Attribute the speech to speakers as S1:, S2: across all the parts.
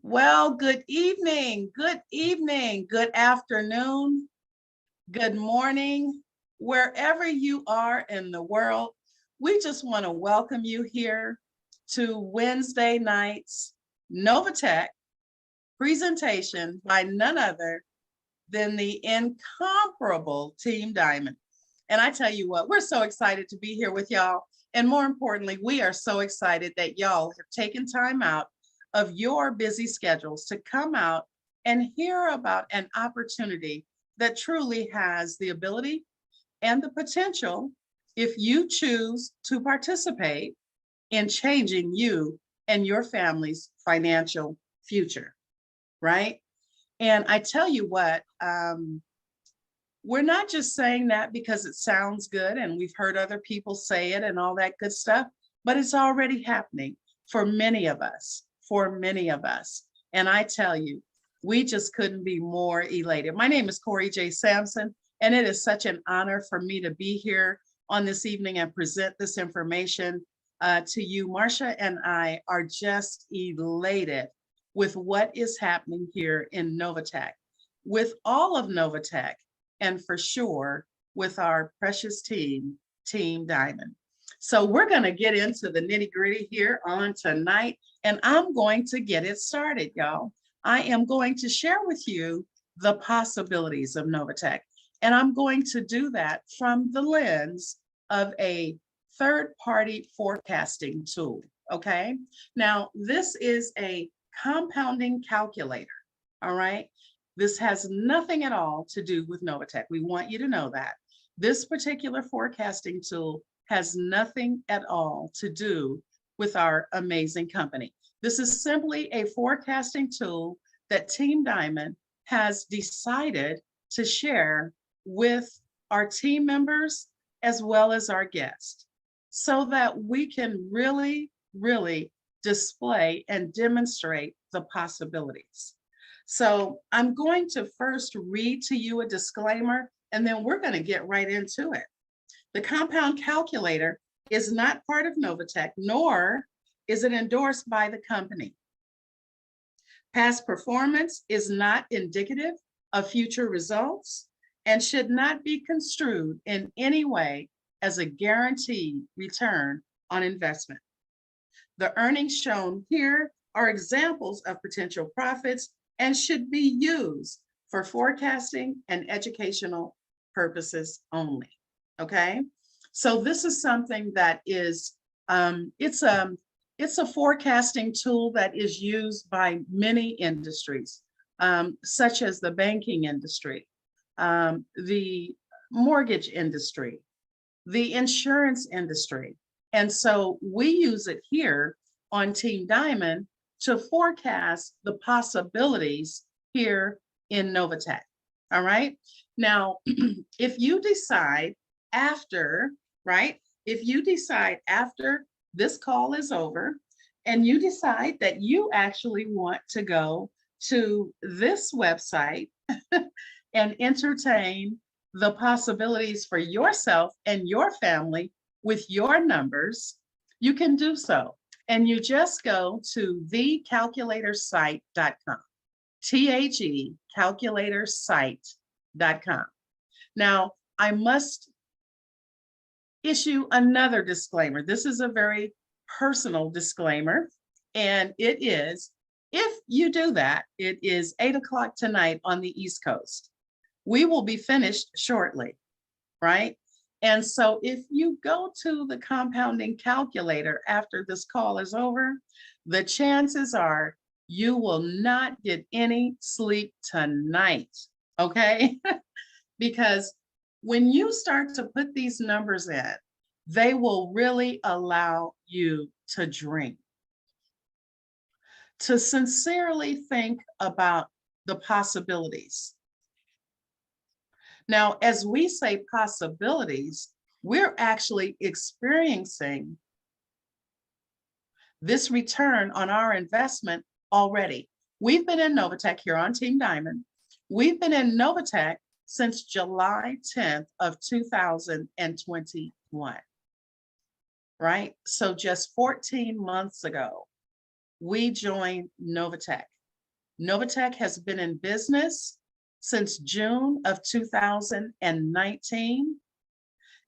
S1: Well, good evening, good afternoon, good morning, wherever you are in the world. We just want to welcome you here to Wednesday night's NovaTech presentation by none other than the incomparable Team Diamond. And I tell you what, we're so excited to be here with y'all. And more importantly, we are so excited that y'all have taken time out of your busy schedules to come out and hear about an opportunity that truly has the ability and the potential, if you choose to participate, in changing you and your family's financial future, right? And I tell you what, we're not just saying that because it sounds good and we've heard other people say it and all that good stuff, but it's already happening for many of us, And I tell you, we just couldn't be more elated. My name is Corey J. Sampson, and it is such an honor for me to be here on this evening and present this information to you. Marcia and I are just elated with what is happening here in NovaTech, with all of NovaTech, and for sure with our precious team, Team Diamond. So we're going to get into the nitty-gritty here on tonight, and I'm going to get it started, y'all. I am going to share with you the possibilities of NovaTech, and I'm going to do that from the lens of a third-party forecasting tool, okay? Now, this is a compounding calculator, all right? This has nothing at all to do with NovaTech. We want you to know that. This particular forecasting tool has nothing at all to do with our amazing company. This is simply a forecasting tool that Team Diamond has decided to share with our team members as well as our guests, so that we can really display and demonstrate the possibilities. So I'm going to first read to you a disclaimer, and then we're going to get right into it. The compound calculator is not part of NovaTech, nor is it endorsed by the company. Past performance is not indicative of future results and should not be construed in any way as a guaranteed return on investment. The earnings shown here are examples of potential profits and should be used for forecasting and educational purposes only. Okay, so this is something that is, it's a forecasting tool that is used by many industries, such as the banking industry, the mortgage industry, the insurance industry. And so we use it here on Team Diamond to forecast the possibilities here in NovaTech. All right. Now, if you decide after, if you decide after this call is over and you decide that you actually want to go to this website and entertain the possibilities for yourself and your family with your numbers, you can do so. And you just go to thecalculatorsite.com, thecalculatorsite.com. Now, I must issue another disclaimer. This is a very personal disclaimer, and it is, if you do that, it is 8 o'clock tonight on the East Coast. We will be finished shortly, right? And so if you go to the compounding calculator after this call is over, the chances are you will not get any sleep tonight, okay? Because when you start to put these numbers in, they will really allow you to dream, to sincerely think about the possibilities. Now, as we say possibilities, we're actually experiencing this return on our investment already. We've been in NovaTech here on Team Diamond. We've been in NovaTech since July 10th of 2021, right? So just 14 months ago, we joined NovaTech. NovaTech has been in business since June of 2019,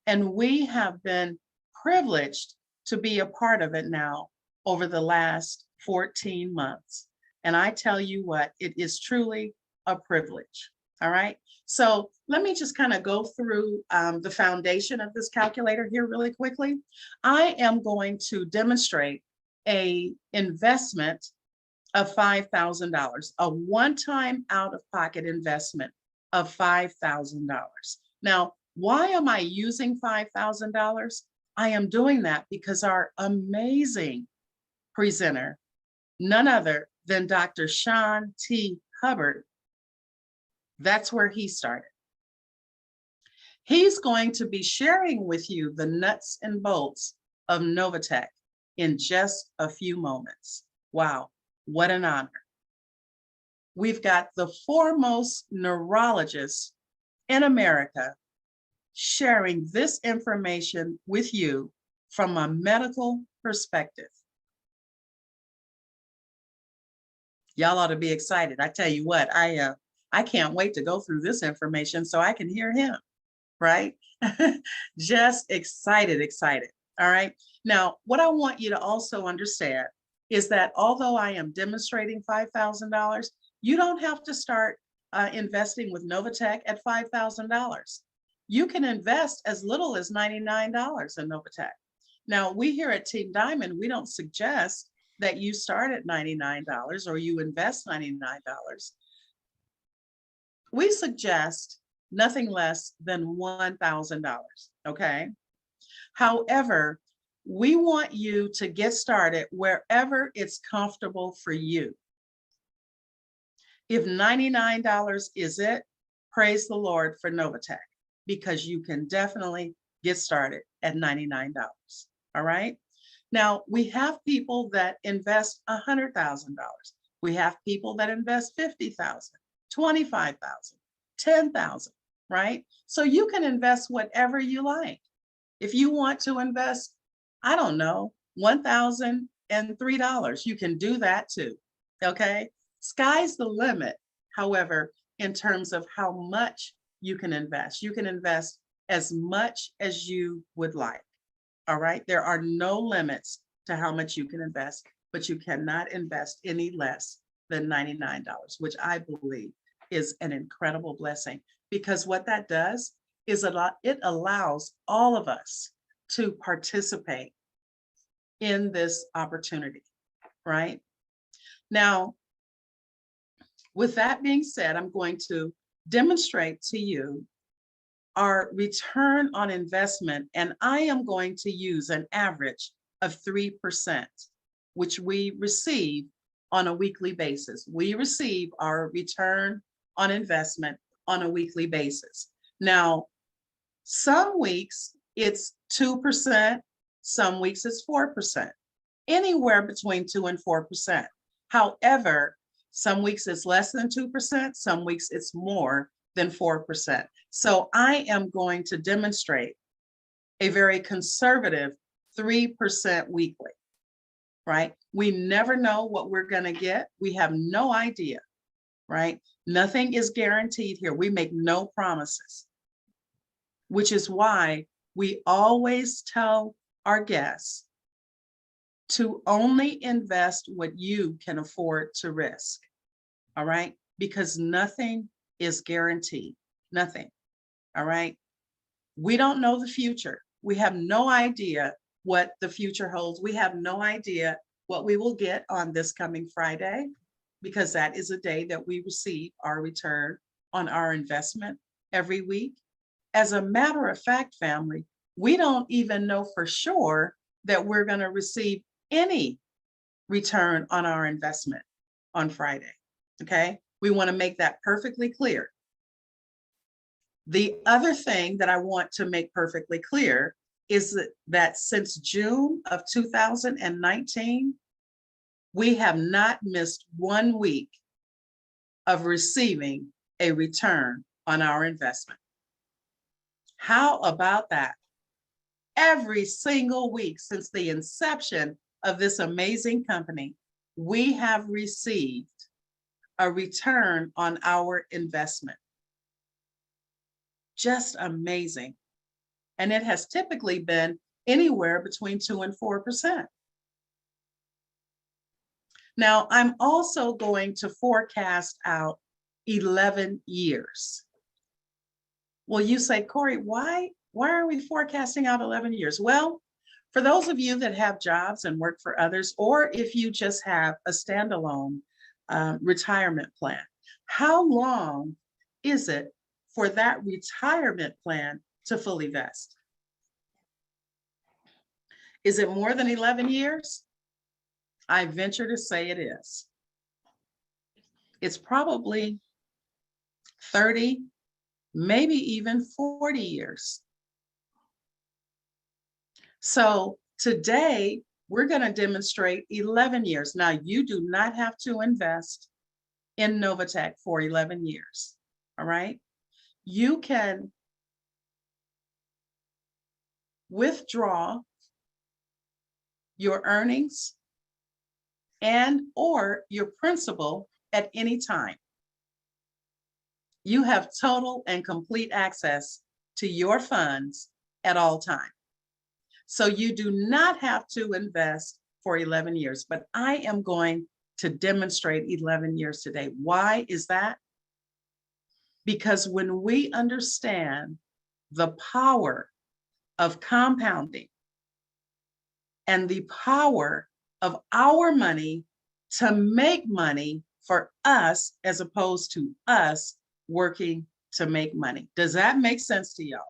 S1: and we have been privileged to be a part of it now over the last 14 months. And I tell you what, it is truly a privilege. All right. So let me just kind of go through the foundation of this calculator here really quickly. I am going to demonstrate a investment of $5,000, a one-time out-of-pocket investment of $5,000. Now, why am I using $5,000? I am doing that because our amazing presenter, none other than Dr. Sean T. Hubbard, that's where he started. He's going to be sharing with you the nuts and bolts of NovaTech in just a few moments. Wow, what an honor. We've got the foremost neurologists in America sharing this information with you from a medical perspective. Y'all ought to be excited. I tell you what, I can't wait to go through this information so I can hear him, right? Just excited. All right. Now, what I want you to also understand is that although I am demonstrating $5,000, you don't have to start investing with NovaTech at $5,000. You can invest as little as $99 in NovaTech. Now, we here at Team Diamond, we don't suggest that you start at $99 or you invest $99. We suggest nothing less than $1,000, okay? However, we want you to get started wherever it's comfortable for you. If $99 is it, praise the Lord for NovaTech, because you can definitely get started at $99, all right? Now, we have people that invest $100,000. We have people that invest $50,000, $25,000, $10,000, right? So you can invest whatever you like. If you want to invest, I don't know, $1,003, you can do that too, okay? Sky's the limit, however, in terms of how much you can invest. You can invest as much as you would like, all right? There are no limits to how much you can invest, but you cannot invest any less than $99, which I believe is an incredible blessing, because what that does is it allows all of us to participate in this opportunity, right? Now, with that being said, I'm going to demonstrate to you our return on investment, and I am going to use an average of 3%, which we receive on a weekly basis. We receive our return on investment on a weekly basis. Now, some weeks it's 2%, some weeks it's 4%, anywhere between 2 and 4%. However, some weeks it's less than 2%, some weeks it's more than 4%. So I am going to demonstrate a very conservative 3% weekly, right? We never know what we're going to get. We have no idea, right? Nothing is guaranteed here. We make no promises, which is why we always tell our guests to only invest what you can afford to risk, all right? Because nothing is guaranteed, nothing, all right? We don't know the future. We have no idea what the future holds. We have no idea what we will get on this coming Friday, because that is a day that we receive our return on our investment every week. As a matter of fact, family, we don't even know for sure that we're going to receive any return on our investment on Friday, okay? We want to make that perfectly clear. The other thing that I want to make perfectly clear is that since June of 2019, we have not missed 1 week of receiving a return on our investment. How about that? Every single week since the inception of this amazing company, we have received a return on our investment. Just amazing. And it has typically been anywhere between 2 and 4%. Now, I'm also going to forecast out 11 years. Well, you say, Corey, why are we forecasting out 11 years? Well, for those of you that have jobs and work for others, or if you just have a standalone retirement plan, how long is it for that retirement plan to fully vest? Is it more than 11 years? I venture to say it is. It's probably 30, maybe even 40 years. So today, we're going to demonstrate 11 years. Now, you do not have to invest in NovaTech for 11 years, all right? You can withdraw your earnings and or your principal at any time. You have total and complete access to your funds at all times. So you do not have to invest for 11 years, but I am going to demonstrate 11 years today. Why is that? Because when we understand the power of compounding and the power of our money to make money for us as opposed to us working to make money. Does that make sense to y'all?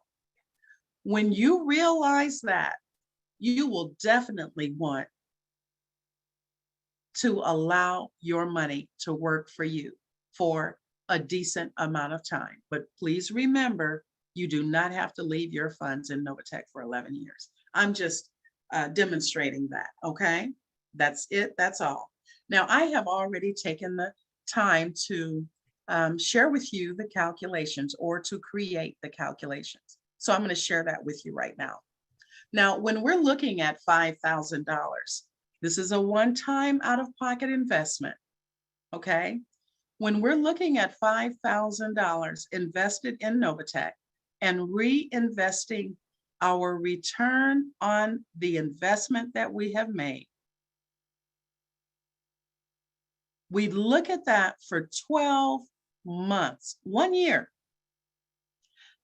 S1: When you realize that, you will definitely want to allow your money to work for you for a decent amount of time. But please remember, you do not have to leave your funds in NovaTech for 11 years. I'm just demonstrating that, okay? That's it, that's all. Now, I have already taken the time to share with you the calculations or to create the calculations. So I'm going to share that with you right now. Now, when we're looking at $5,000, this is a one-time out-of-pocket investment, okay? When we're looking at $5,000 invested in NovaTech and reinvesting our return on the investment that we have made, we look at that for 12 months, 1 year.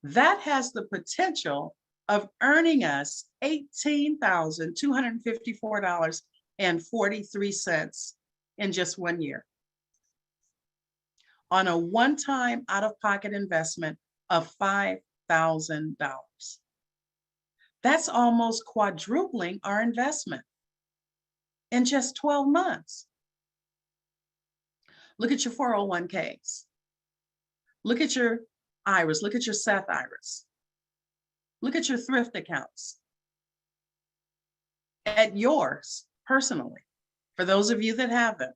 S1: That has the potential of earning us $18,254.43 in just 1 year on a one-time out-of-pocket investment of $5,000. That's almost quadrupling our investment in just 12 months. Look at your 401ks. Look at your IRAs. Look at your Seth IRAs. Look at your thrift accounts. At yours, personally, for those of you that have them.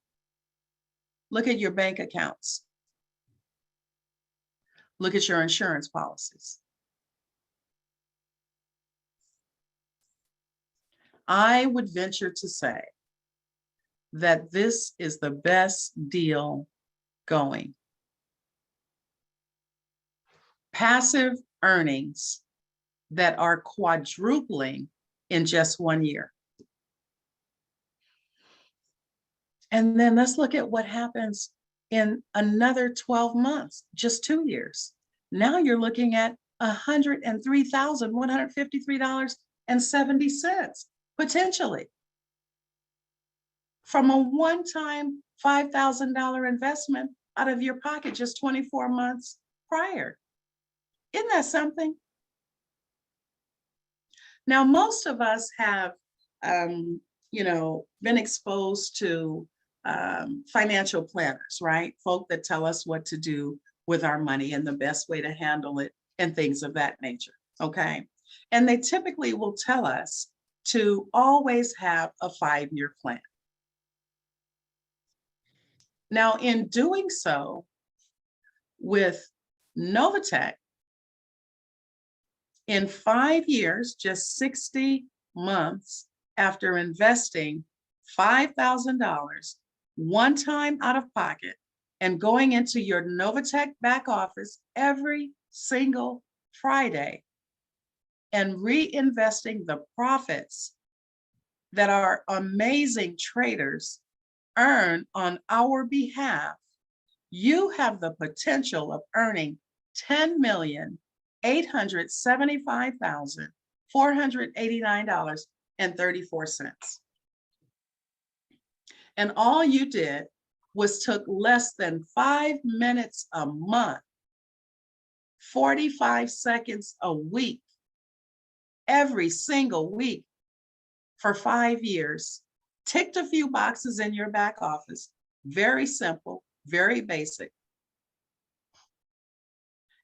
S1: Look at your bank accounts. Look at your insurance policies. I would venture to say that this is the best deal going. Passive earnings that are quadrupling in just 1 year. And then let's look at what happens in another 12 months, just 2 years. Now you're looking at $103,153.70 potentially from a one-time $5,000 investment out of your pocket just 24 months prior. Isn't that something? Now, most of us have, been exposed to financial planners, right? Folk that tell us what to do with our money and the best way to handle it and things of that nature, okay? And they typically will tell us to always have a 5-year plan. Now, in doing so, with NovaTech, in 5 years, just 60 months after investing $5,000 one time out of pocket and going into your NovaTech back office every single Friday and reinvesting the profits that our amazing traders earn on our behalf, you have the potential of earning $10,875,489.34. And all you did was took less than 5 minutes a month, 45 seconds a week, every single week for 5 years, ticked a few boxes in your back office, very simple, very basic,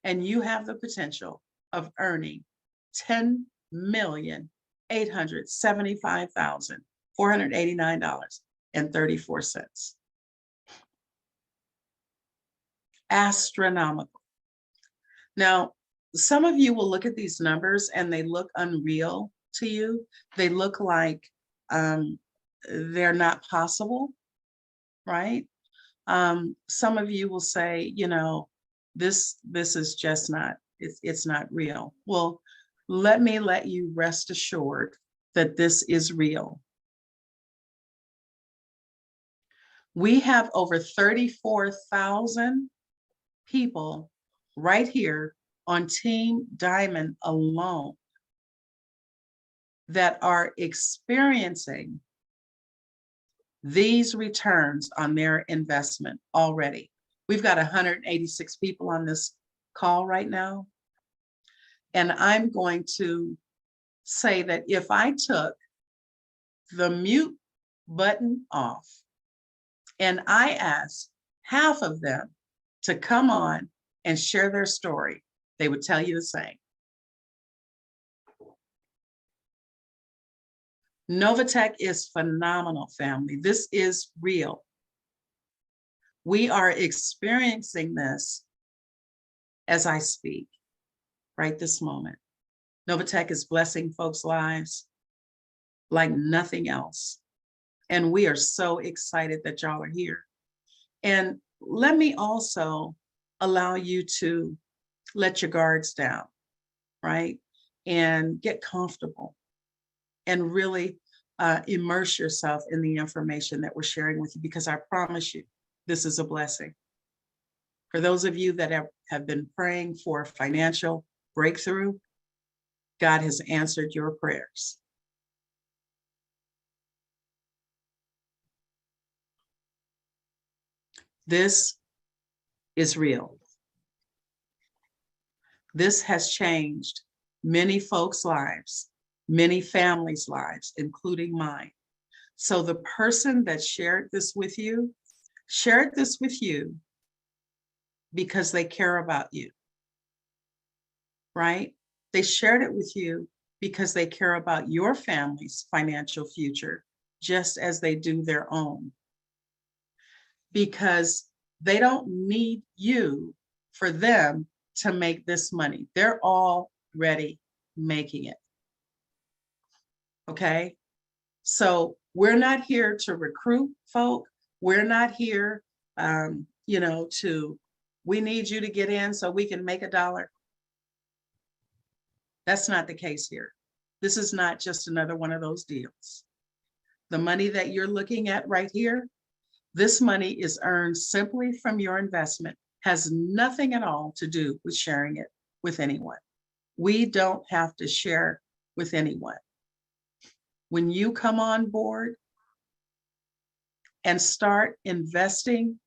S1: and you have the potential of earning $10,875,489.34. Astronomical. Now, some of you will look at these numbers and they look unreal to you. They look like they're not possible, right? Some of you will say, you know, this is just not, it's not real. Well, let me let you rest assured that this is real. We have over 34,000 people right here on Team Diamond alone that are experiencing these returns on their investment already. We've got 186 people on this call right now. And I'm going to say that if I took the mute button off and I asked half of them to come on and share their story, they would tell you the same. NovaTech is phenomenal, family. This is real. We are experiencing this as I speak, right this moment. NovaTech is blessing folks' lives like nothing else. And we are so excited that y'all are here. And let me also allow you to let your guards down, right? And get comfortable and really immerse yourself in the information that we're sharing with you, because I promise you, this is a blessing. For those of you that have been praying for financial breakthrough, God has answered your prayers. This is real. This has changed many folks' lives, many families' lives, including mine. So the person that shared this with you because they care about you, right? They shared it with you because they care about your family's financial future, just as they do their own. Because they don't need you for them to make this money. They're already making it. Okay? So we're not here to recruit folk. We're not here, we need you to get in so we can make $1. That's not the case here. This is not just another one of those deals. The money that you're looking at right here, this money is earned simply from your investment, has nothing at all to do with sharing it with anyone. We don't have to share with anyone. When you come on board and start investing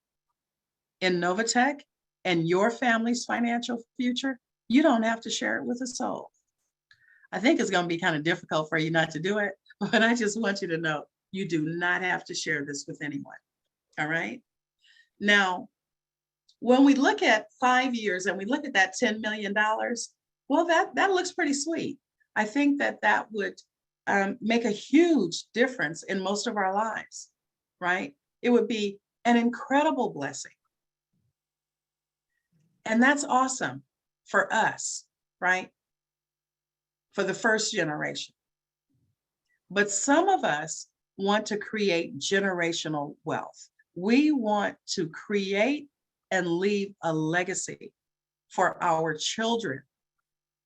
S1: in NovaTech and your family's financial future, you don't have to share it with a soul. I think it's going to be kind of difficult for you not to do it, but I just want you to know you do not have to share this with anyone. All right. Now, when we look at 5 years and we look at that $10 million, well, that looks pretty sweet. I think that would make a huge difference in most of our lives, right? It would be an incredible blessing. And that's awesome for us, right? For the first generation. But some of us want to create generational wealth. We want to create and leave a legacy for our children,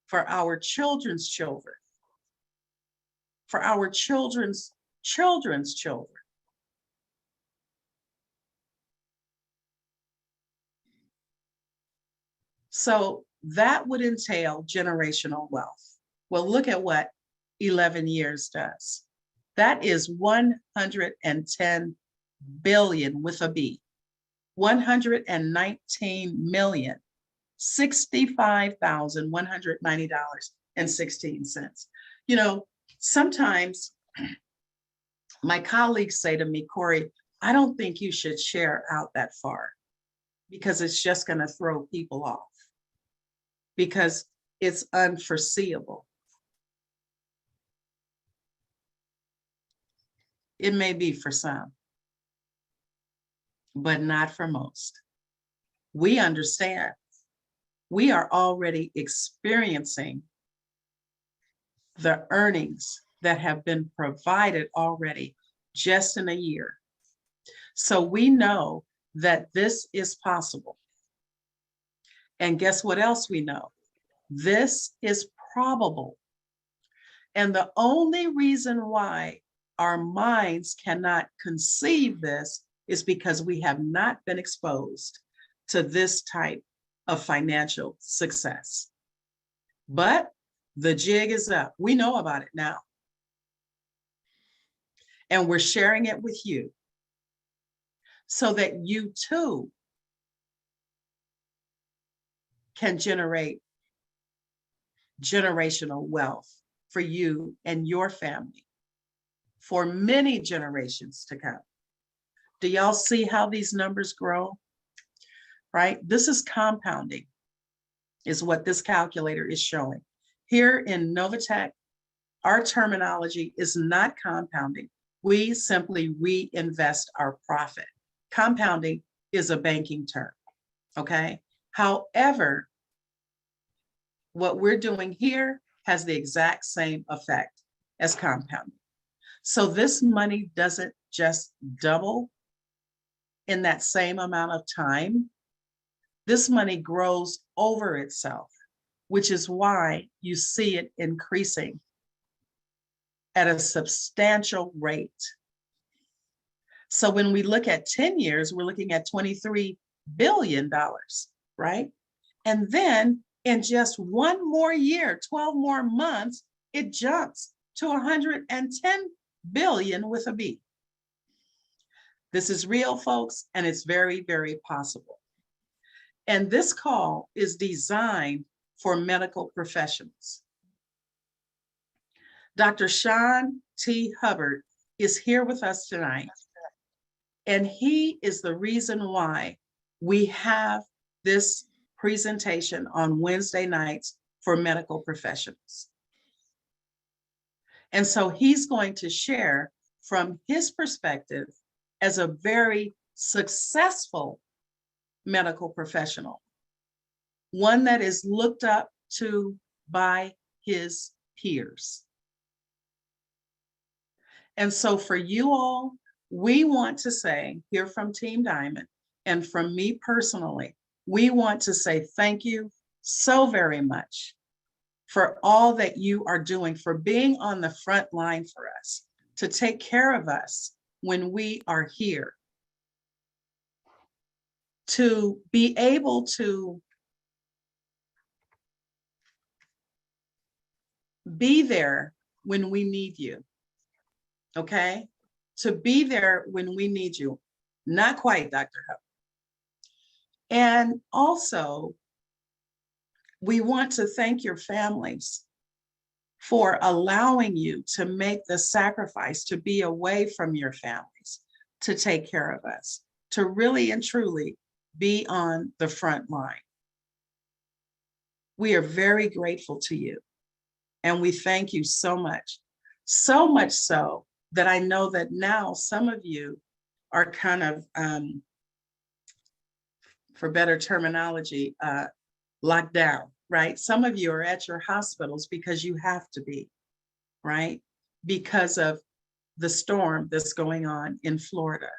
S1: for our children's children, for our children's children's children. So that would entail generational wealth. Well, look at what 11 years does. That is 110 billion with a B, 119,065,190.16. You know, sometimes my colleagues say to me, Corey, I don't think you should share out that far because it's just going to throw people off because it's unforeseeable. It may be for some, but not for most. We understand. We are already experiencing the earnings that have been provided already just in a year. So we know that this is possible. And guess what else we know? This is probable. And the only reason why our minds cannot conceive this is because we have not been exposed to this type of financial success. But the jig is up. We know about it now. And we're sharing it with you so that you too can generate generational wealth for you and your family for many generations to come. Do y'all see how these numbers grow? Right? This is compounding, is what this calculator is showing. Here in NovaTech, our terminology is not compounding. We simply reinvest our profit. Compounding is a banking term, okay? However, what we're doing here has the exact same effect as compounding. So this money doesn't just double in that same amount of time. This money grows over itself, which is why you see it increasing at a substantial rate. So when we look at 10 years, we're looking at $23 billion, right? And then in just one more year, 12 more months, it jumps to 110 billion with a B. This is real, folks, and it's very, very possible. And this call is designed for medical professionals. Dr. Sean T. Hubbard is here with us tonight, and he is the reason why we have this presentation on Wednesday nights for medical professionals. And so he's going to share from his perspective as a very successful medical professional, one that is looked up to by his peers. And so for you all, we want to say here from Team Diamond and from me personally, we want to say thank you so very much for all that you are doing, for being on the front line for us, to take care of us when we are here, to be able to be there when we need you, okay? To be there when we need you. Not quite, Dr. Hubbard. And also, we want to thank your families for allowing you to make the sacrifice to be away from your families, to take care of us, to really and truly be on the front line. We are very grateful to you, and we thank you so much so that I know that now some of you are kind of, for better terminology, locked down, right? Some of you are at your hospitals because you have to be, right? Because of the storm that's going on in Florida.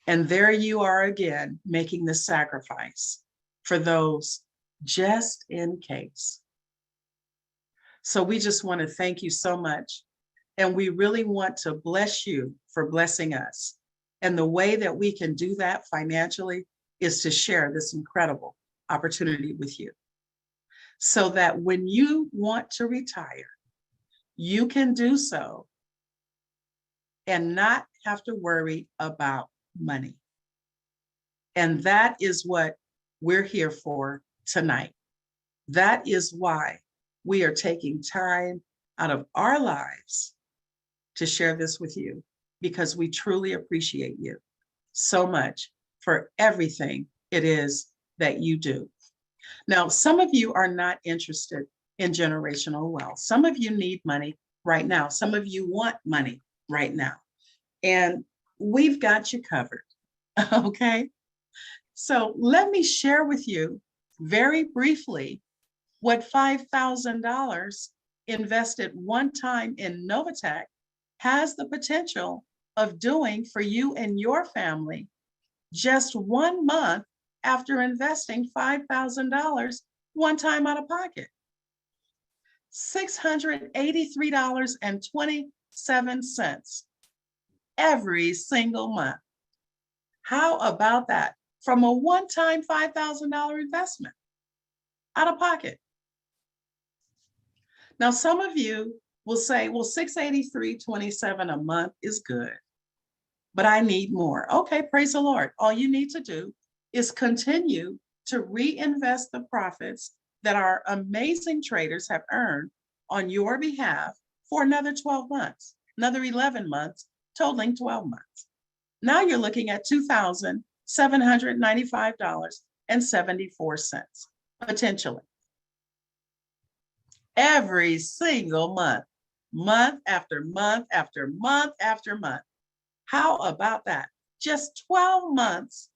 S1: And there you are again, making the sacrifice for those just in case. So we just want to thank you so much. And we really want to bless you for blessing us. And the way that we can do that financially is to share this incredible opportunity with you. So that when you want to retire, you can do so and not have to worry about money. And that is what we're here for tonight. That is why we are taking time out of our lives to share this with you, because we truly appreciate you so much for everything it is that you do. Now, some of you are not interested in generational wealth. Some of you need money right now. Some of you want money right now. And we've got you covered, okay? So let me share with you very briefly what $5,000 invested one time in NovaTech has the potential of doing for you and your family just 1 month after investing $5,000 one time out of pocket. $683.27 every single month. How about that? From a one-time $5,000 investment out of pocket. Now, some of you will say, well, $683.27 a month is good, but I need more. Okay, praise the Lord. All you need to do is continue to reinvest the profits that our amazing traders have earned on your behalf for another 12 months, another 11 months, totaling 12 months. Now you're looking at $2,795.74 potentially. Every single month, month after month after month after month. How about that? Just 12 months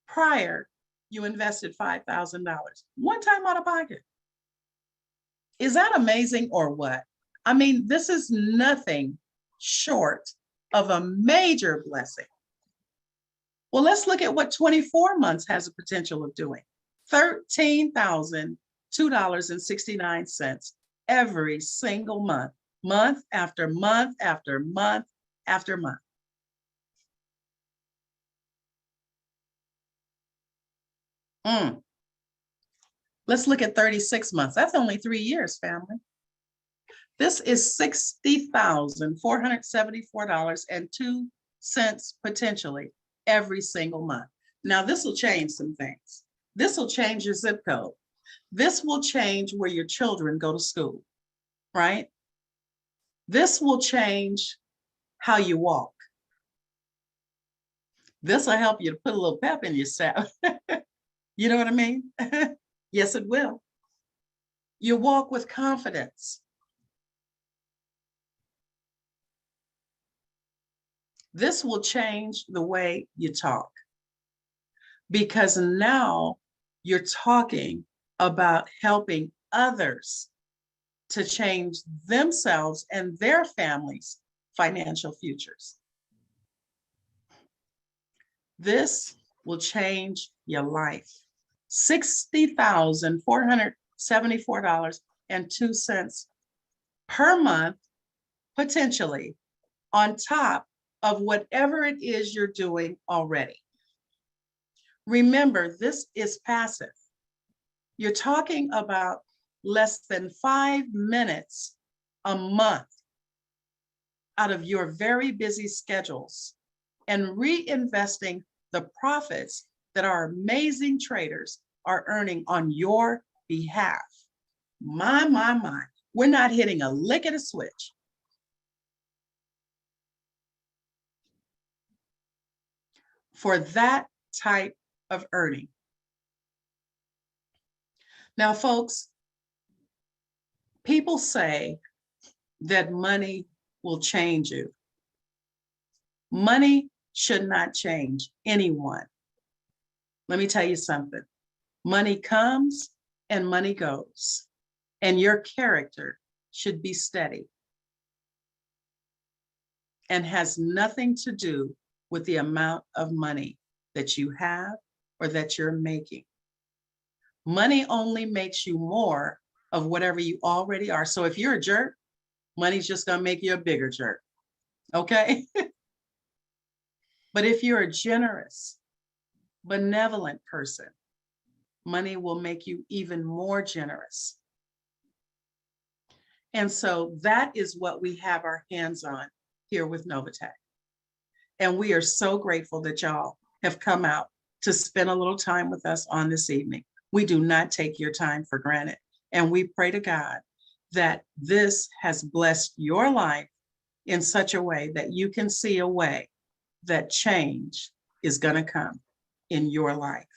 S1: prior, you invested $5,000, one time out of pocket. Is that amazing or what? I mean, this is nothing short of a major blessing. Well, let's look at what 24 months has the potential of doing. $13,002.69 every single month, month after month after month after month. Let's look at 36 months. That's only 3 years, family. This is $60,474.02 potentially every single month. Now, this will change some things. This will change your zip code. This will change where your children go to school, right? This will change how you walk. This will help you to put a little pep in your step. You know what I mean? Yes, it will. You walk with confidence. This will change the way you talk, because now you're talking about helping others to change themselves and their families' financial futures. This will change your life. $60,474.02 per month, potentially, on top of whatever it is you're doing already. Remember, this is passive. You're talking about less than 5 minutes a month out of your very busy schedules and reinvesting the profits that our amazing traders are earning on your behalf. My. We're not hitting a lick at a switch. For that type of earning. Now, folks, people say that money will change you. Money should not change anyone. Let me tell you something. Money comes and money goes, and your character should be steady and has nothing to do with the amount of money that you have or that you're making. Money only makes you more of whatever you already are. So if you're a jerk, money's just going to make you a bigger jerk. Okay? But if you're a generous, benevolent person, money will make you even more generous. And so that is what we have our hands on here with NovaTech. And we are so grateful that y'all have come out to spend a little time with us on this evening. We do not take your time for granted. And we pray to God that this has blessed your life in such a way that you can see a way that change is going to come in your life.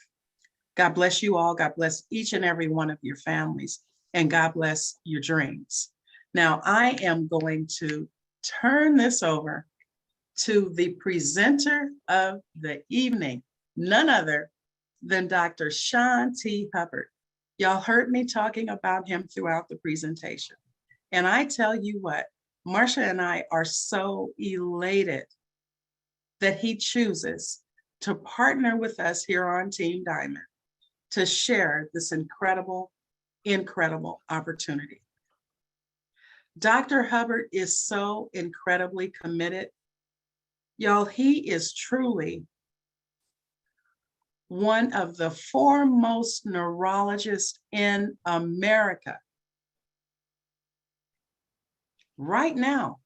S1: God bless you all. God bless each and every one of your families. And God bless your dreams. Now, I am going to turn this over to the presenter of the evening, none other than Dr. Sean T. Hubbard. Y'all heard me talking about him throughout the presentation. And I tell you what, Marcia and I are so elated that he chooses to partner with us here on Team Diamond to share this incredible, incredible opportunity. Dr. Hubbard is so incredibly committed. Y'all, he is truly one of the foremost neurologists in America right now.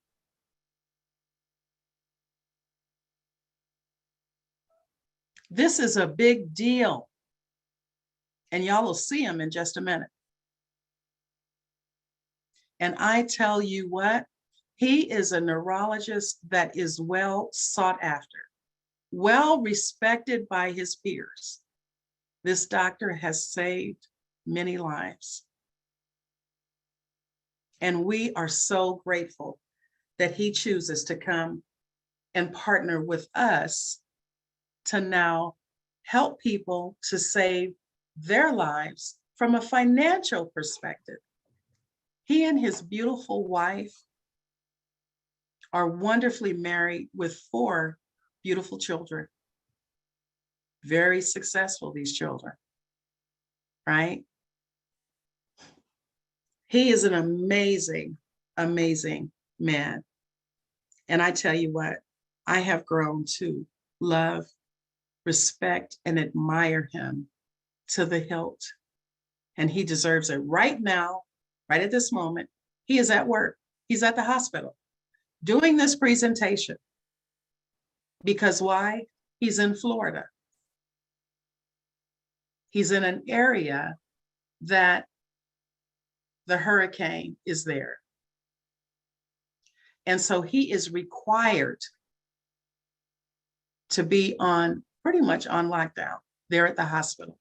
S1: This is a big deal. And y'all will see him in just a minute. And I tell you what, he is a neurologist that is well sought after, well respected by his peers. This doctor has saved many lives. And we are so grateful that he chooses to come and partner with us to now help people to save their lives from a financial perspective. He and his beautiful wife are wonderfully married with 4 beautiful children. Very successful, these children, right? He is an amazing, amazing man. And I tell you what, I have grown to love, respect, and admire him to the hilt. And he deserves it right now, right at this moment. He is at work. He's at the hospital doing this presentation. Because why? He's in Florida. He's in an area that the hurricane is there. And so he is required to be on pretty much on lockdown there at the hospital,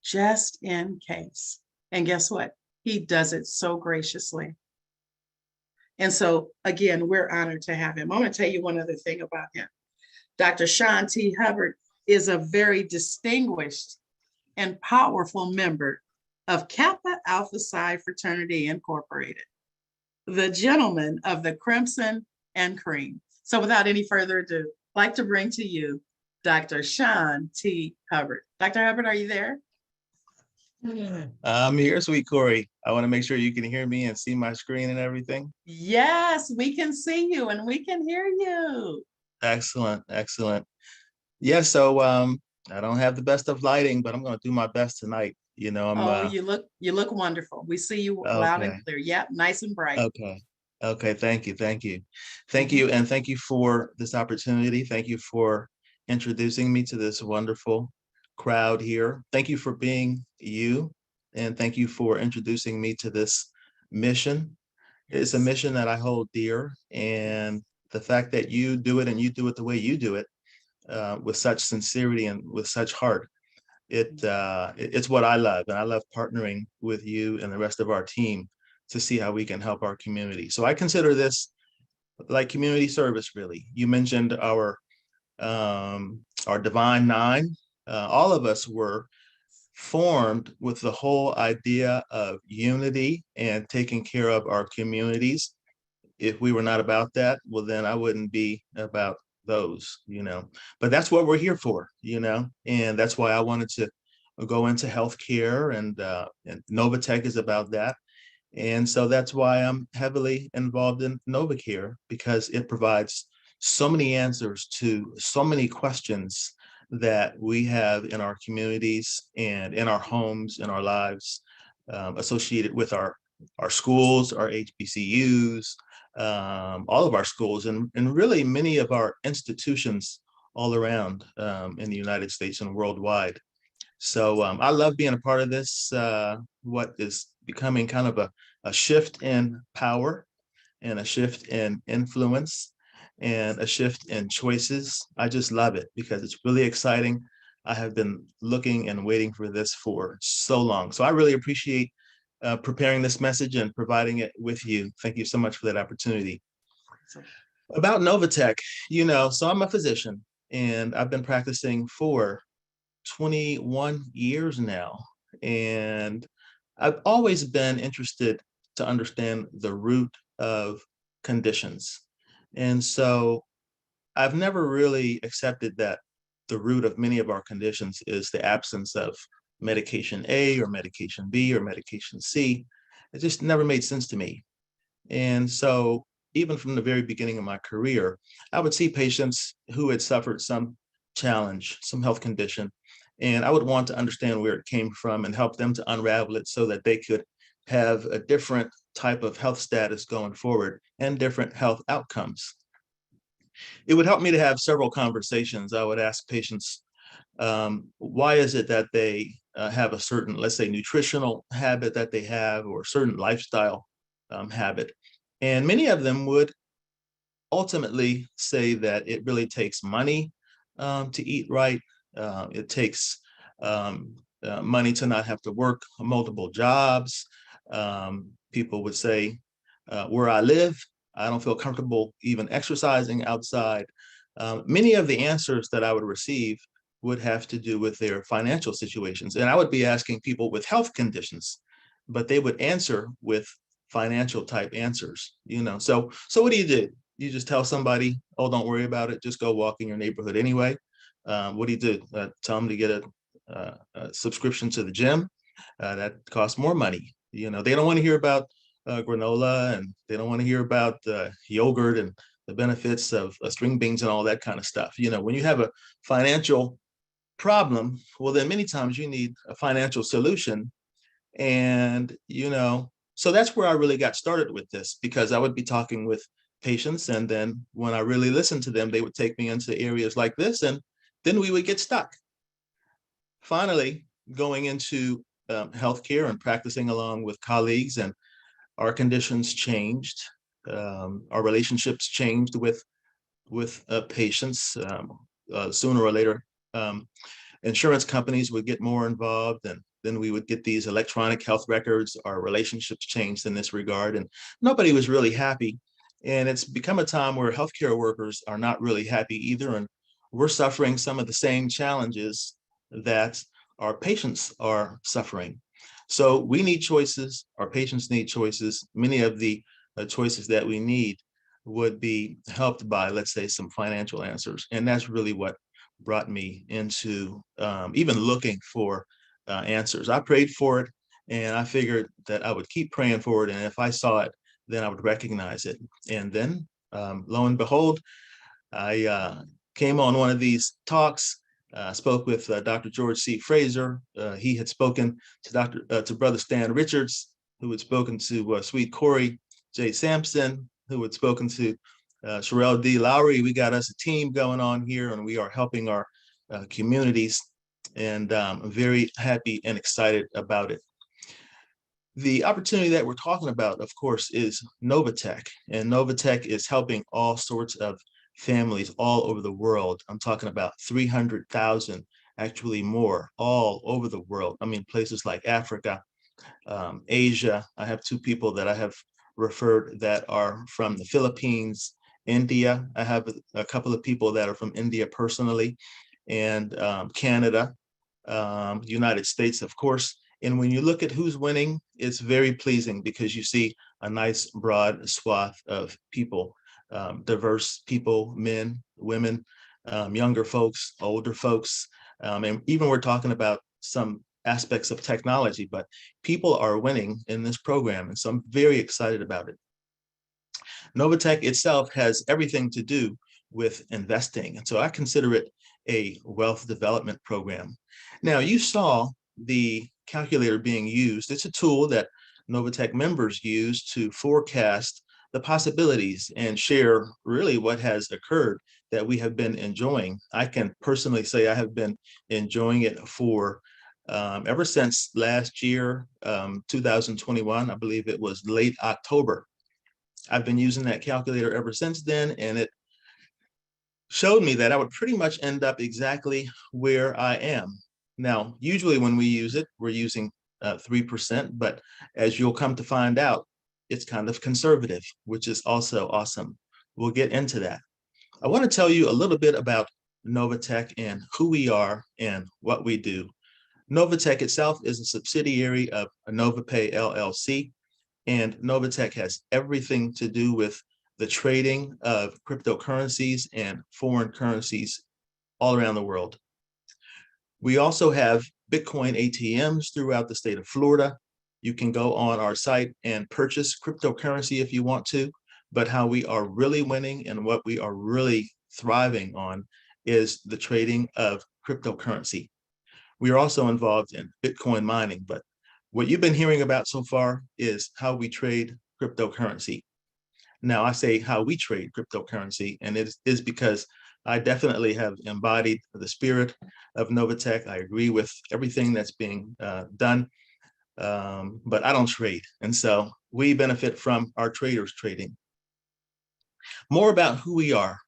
S1: just in case. And guess what? He does it so graciously. And so, again, we're honored to have him. I want to tell you one other thing about him. Dr. Sean T. Hubbard is a very distinguished and powerful member of Kappa Alpha Psi Fraternity Incorporated, the gentleman of the Crimson and Cream. So without any further ado, I'd like to bring to you Dr. Sean T. Hubbard. Dr. Hubbard, are you there?
S2: I'm here, sweet Corey. I want to make sure you can hear me and see my screen and everything.
S1: Yes, we can see you and we can hear you.
S2: Excellent, excellent. Yeah, so I don't have the best of lighting, but I'm going to do my best tonight. You know,
S1: you look wonderful. We see you loud and clear. Yep, nice and bright.
S2: Okay. Thank you, and thank you for this opportunity. Thank you for introducing me to this wonderful crowd here. Thank you for being you, and thank you for introducing me to this mission. It's a mission that I hold dear, and the fact that you do it and you do it the way you do it, with such sincerity and with such heart, it's what I love, and I love partnering with you and the rest of our team to see how we can help our community. So I consider this like community service, really. You mentioned our Divine Nine. All of us were formed with the whole idea of unity and taking care of our communities. If we were not about that, well, then I wouldn't be about those, but that's what we're here for, and that's why I wanted to go into healthcare, and NovaTech is about that. And so that's why I'm heavily involved in NovaCare, because it provides so many answers to so many questions that we have in our communities and in our homes, in our lives, associated with our schools, our HBCUs, all of our schools, and really many of our institutions all around in the United States and worldwide. So I love being a part of this, what is becoming kind of a shift in power and a shift in influence and a shift in choices. I just love it because it's really exciting. I have been looking and waiting for this for so long. So I really appreciate preparing this message and providing it with you. Thank you so much for that opportunity. About NovaTech, so I'm a physician and I've been practicing for 21 years now. And I've always been interested to understand the root of conditions. And so I've never really accepted that the root of many of our conditions is the absence of medication A or medication B or medication C. It just never made sense to me. And so even from the very beginning of my career, I would see patients who had suffered some challenge, some health condition, and I would want to understand where it came from and help them to unravel it so that they could have a different type of health status going forward and different health outcomes. It would help me to have several conversations. I would ask patients, why is it that they have a certain, let's say, nutritional habit that they have, or a certain lifestyle habit? And many of them would ultimately say that it really takes money to eat right. It takes money to not have to work multiple jobs. People would say, where I live, I don't feel comfortable even exercising outside. Many of the answers that I would receive would have to do with their financial situations. And I would be asking people with health conditions, but they would answer with financial type answers, So what do? You just tell somebody, oh, don't worry about it. Just go walk in your neighborhood anyway. What do? Tell them to get a subscription to the gym. That costs more money. They don't want to hear about granola, and they don't want to hear about yogurt and the benefits of string beans and all that kind of stuff. When you have a financial problem, well, then many times you need a financial solution. And, so that's where I really got started with this, because I would be talking with patients. And then when I really listened to them, they would take me into areas like this, and then we would get stuck. Finally, going into healthcare and practicing along with colleagues, and our conditions changed. Our relationships changed with patients. Sooner or later, insurance companies would get more involved, and then we would get these electronic health records. Our relationships changed in this regard, and nobody was really happy. And it's become a time where healthcare workers are not really happy either. And we're suffering some of the same challenges that our patients are suffering. So we need choices. Our patients need choices. Many of the choices that we need would be helped by, let's say, some financial answers. And that's really what brought me into even looking for answers. I prayed for it, and I figured that I would keep praying for it. And if I saw it, then I would recognize it. And then lo and behold, I came on one of these talks. Spoke with Dr. George C. Fraser. He had spoken to Brother Stan Richards, who had spoken to Sweet Corey J. Sampson, who had spoken to Sherelle D. Lowry. We got us a team going on here, and we are helping our communities, and I'm very happy and excited about it. The opportunity that we're talking about, of course, is NovaTech, and NovaTech is helping all sorts of families all over the world. I'm talking about 300,000, actually more, all over the world. I mean, places like Africa, Asia. I have two people that I have referred that are from the Philippines, India. I have a couple of people that are from India personally, and Canada, United States, of course. And when you look at who's winning, it's very pleasing, because you see a nice broad swath of people diverse people, men, women, younger folks, older folks. And even we're talking about some aspects of technology, but people are winning in this program. And so I'm very excited about it. NovaTech itself has everything to do with investing. And so I consider it a wealth development program. Now, you saw the calculator being used. It's a tool that NovaTech members use to forecast the possibilities and share really what has occurred that we have been enjoying. I can personally say I have been enjoying it for ever since last year, 2021. I believe it was late October. I've been using that calculator ever since then, and it showed me that I would pretty much end up exactly where I am. Now, usually when we use it, we're using 3%, but as you'll come to find out, it's kind of conservative, which is also awesome. We'll get into that. I want to tell you a little bit about NovaTech and who we are and what we do. NovaTech itself is a subsidiary of NovaPay LLC, and NovaTech has everything to do with the trading of cryptocurrencies and foreign currencies all around the world. We also have Bitcoin ATMs throughout the state of Florida. You can go on our site and purchase cryptocurrency if you want to, but how we are really winning and what we are really thriving on is the trading of cryptocurrency. We are also involved in Bitcoin mining, but what you've been hearing about so far is how we trade cryptocurrency. Now, I say how we trade cryptocurrency, and it is because I definitely have embodied the spirit of NovaTech. I agree with everything that's being done, but I don't trade. And so we benefit from our traders trading. More about who we are.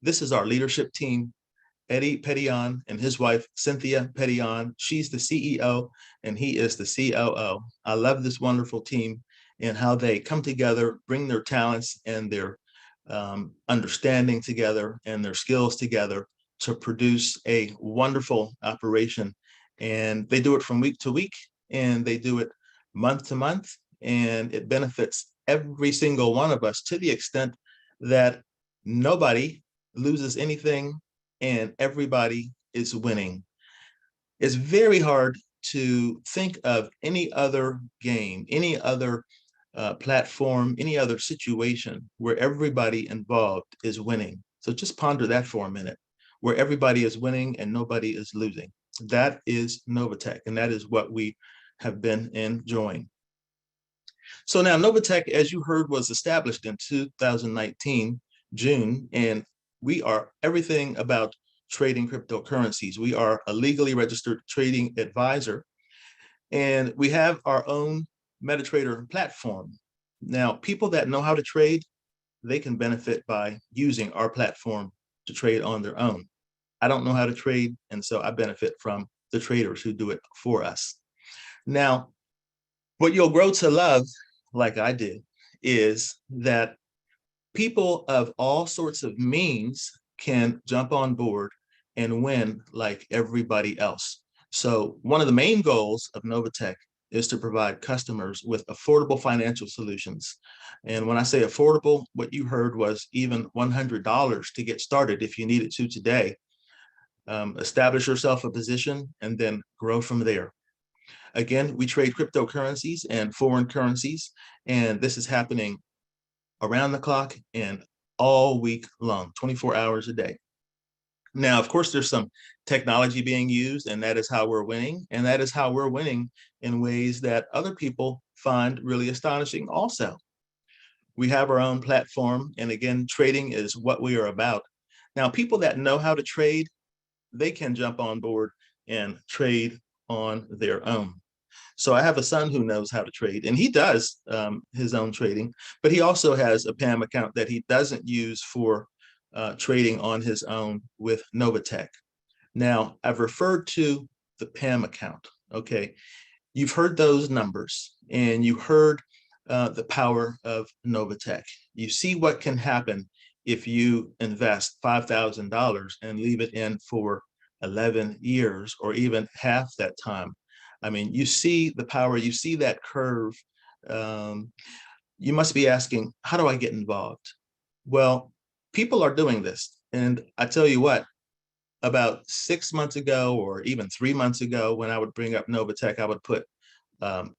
S2: This is our leadership team. Eddie Petillon and his wife, Cynthia Petillon. She's the CEO and he is the COO. I love this wonderful team and how they come together, bring their talents and their understanding together and their skills together to produce a wonderful operation. And they do it from week to week and they do it month to month, and it benefits every single one of us to the extent that nobody loses anything and everybody is winning. It's very hard to think of any other game, any other platform, any other situation where everybody involved is winning. So just ponder that for a minute, where everybody is winning and nobody is losing. That is NovaTech, and that is what we have been enjoying. So now NovaTech, as you heard, was established in 2019, June, and we are everything about trading cryptocurrencies. We are a legally registered trading advisor, and we have our own MetaTrader platform. Now, people that know how to trade, they can benefit by using our platform to trade on their own. I don't know how to trade, and so I benefit from the traders who do it for us. Now, what you'll grow to love, like I did, is that people of all sorts of means can jump on board and win like everybody else. So one of the main goals of NovaTech is to provide customers with affordable financial solutions. And when I say affordable, what you heard was even $100 to get started if you needed to today. Establish yourself a position and then grow from there. Again, we trade cryptocurrencies and foreign currencies, and this is happening around the clock and all week long, 24 hours a day. Now, of course, there's some technology being used, and that is how we're winning. And that is how we're winning in ways that other people find really astonishing also. We have our own platform, and again, trading is what we are about. Now, people that know how to trade, they can jump on board and trade on their own. So I have a son who knows how to trade, and he does his own trading, but he also has a PAM account that he doesn't use for trading on his own with NovaTech. Now, I've referred to the PAM account, okay? You've heard those numbers, and you heard the power of NovaTech. You see what can happen if you invest $5,000 and leave it in for 11 years or even half that time. I mean, you see the power, you see that curve. You must be asking, how do I get involved? Well, people are doing this. And I tell you what, about 6 months ago, or even 3 months ago, when I would bring up NovaTech, I would put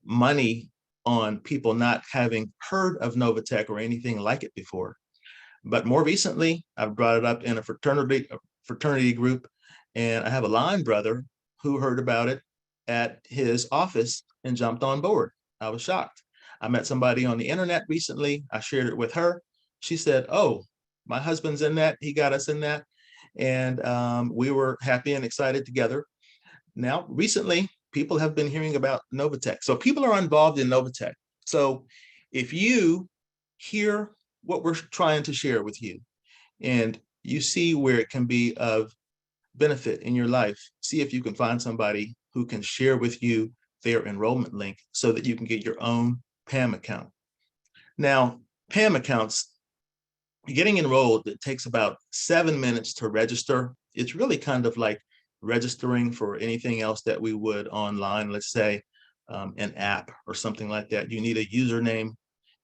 S2: money on people not having heard of NovaTech or anything like it before. But more recently, I've brought it up in a fraternity group, and I have a line brother who heard about it at his office and jumped on board. I was shocked. I met somebody on the internet recently. I shared it with her. She said, "Oh, my husband's in that. He got us in that." And we were happy and excited together. Now, recently, people have been hearing about NovaTech. So people are involved in NovaTech. So if you hear what we're trying to share with you and you see where it can be of benefit in your life, see if you can find somebody who can share with you their enrollment link so that you can get your own PAM account. Now, PAM accounts, getting enrolled, it takes about 7 minutes to register. It's really kind of like registering for anything else that we would online, let's say an app or something like that. You need a username,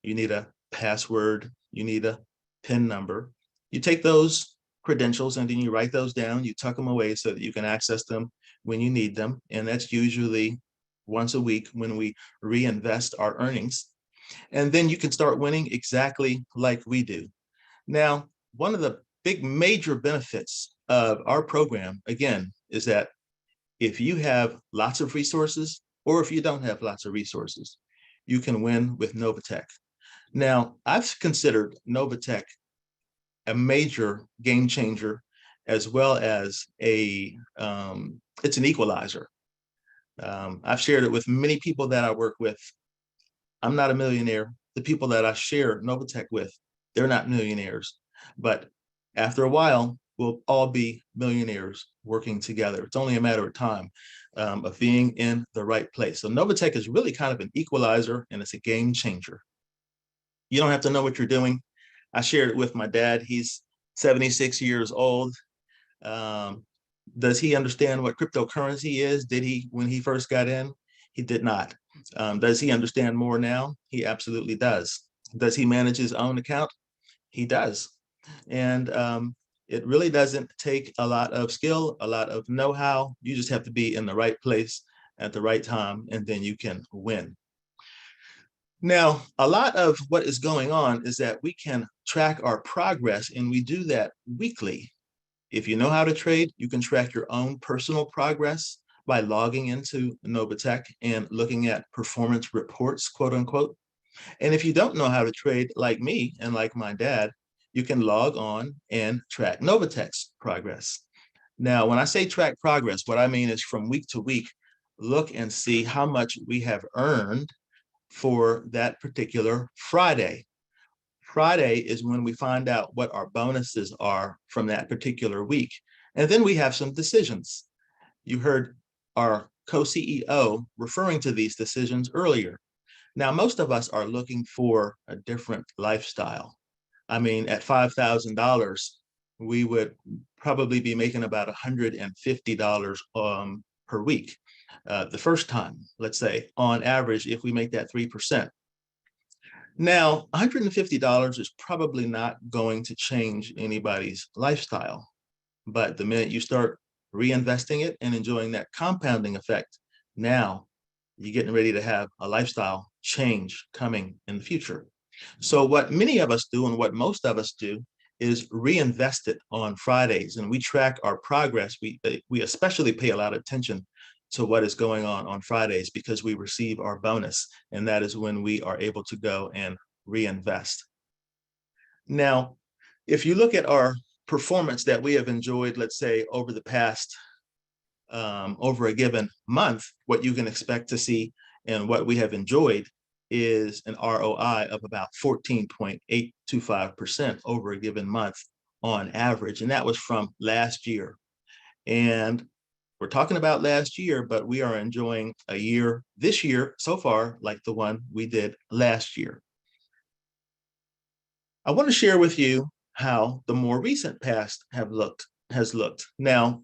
S2: you need a password, you need a PIN number. You take those credentials and then you write those down, you tuck them away so that you can access them when you need them. And that's usually once a week when we reinvest our earnings. And then you can start winning exactly like we do. Now, one of the big major benefits of our program, again, is that if you have lots of resources, or if you don't have lots of resources, you can win with NovaTech. Now, I've considered NovaTech a major game changer, as well as it's an equalizer. I've shared it with many people that I work with. I'm not a millionaire. The people that I share NovaTech with, they're not millionaires. But after a while, we'll all be millionaires working together. It's only a matter of time of being in the right place. So NovaTech is really kind of an equalizer, and it's a game changer. You don't have to know what you're doing. I shared it with my dad. He's 76 years old. Does he understand what cryptocurrency is? Did he when he first got in? He did not. Does he understand more now? He absolutely does. Does he manage his own account? He does. And it really doesn't take a lot of skill, a lot of know-how. You just have to be in the right place at the right time, and then you can win. Now, a lot of what is going on is that we can track our progress, and we do that weekly. If you know how to trade, you can track your own personal progress by logging into NovaTech and looking at performance reports, quote unquote. And if you don't know how to trade like me and like my dad, you can log on and track NovaTech's progress. Now, when I say track progress, what I mean is from week to week, look and see how much we have earned for that particular Friday. Friday is when we find out what our bonuses are from that particular week. And then we have some decisions. You heard our co-CEO referring to these decisions earlier. Now, most of us are looking for a different lifestyle. I mean, at $5,000, we would probably be making about $150 per week. The first time, let's say, on average, if we make that 3%. Now, $150 is probably not going to change anybody's lifestyle, but the minute you start reinvesting it and enjoying that compounding effect, now you're getting ready to have a lifestyle change coming in the future. So what many of us do and what most of us do is reinvest it on Fridays, and we track our progress. We especially pay a lot of attention to what is going on Fridays because we receive our bonus, and that is when we are able to go and reinvest. Now, if you look at our performance that we have enjoyed, let's say over the past, over a given month, what you can expect to see and what we have enjoyed is an ROI of about 14.825% over a given month on average. And that was from last year. And we're talking about last year, but we are enjoying a year this year so far like the one we did last year. I want to share with you how the more recent past has looked. Now,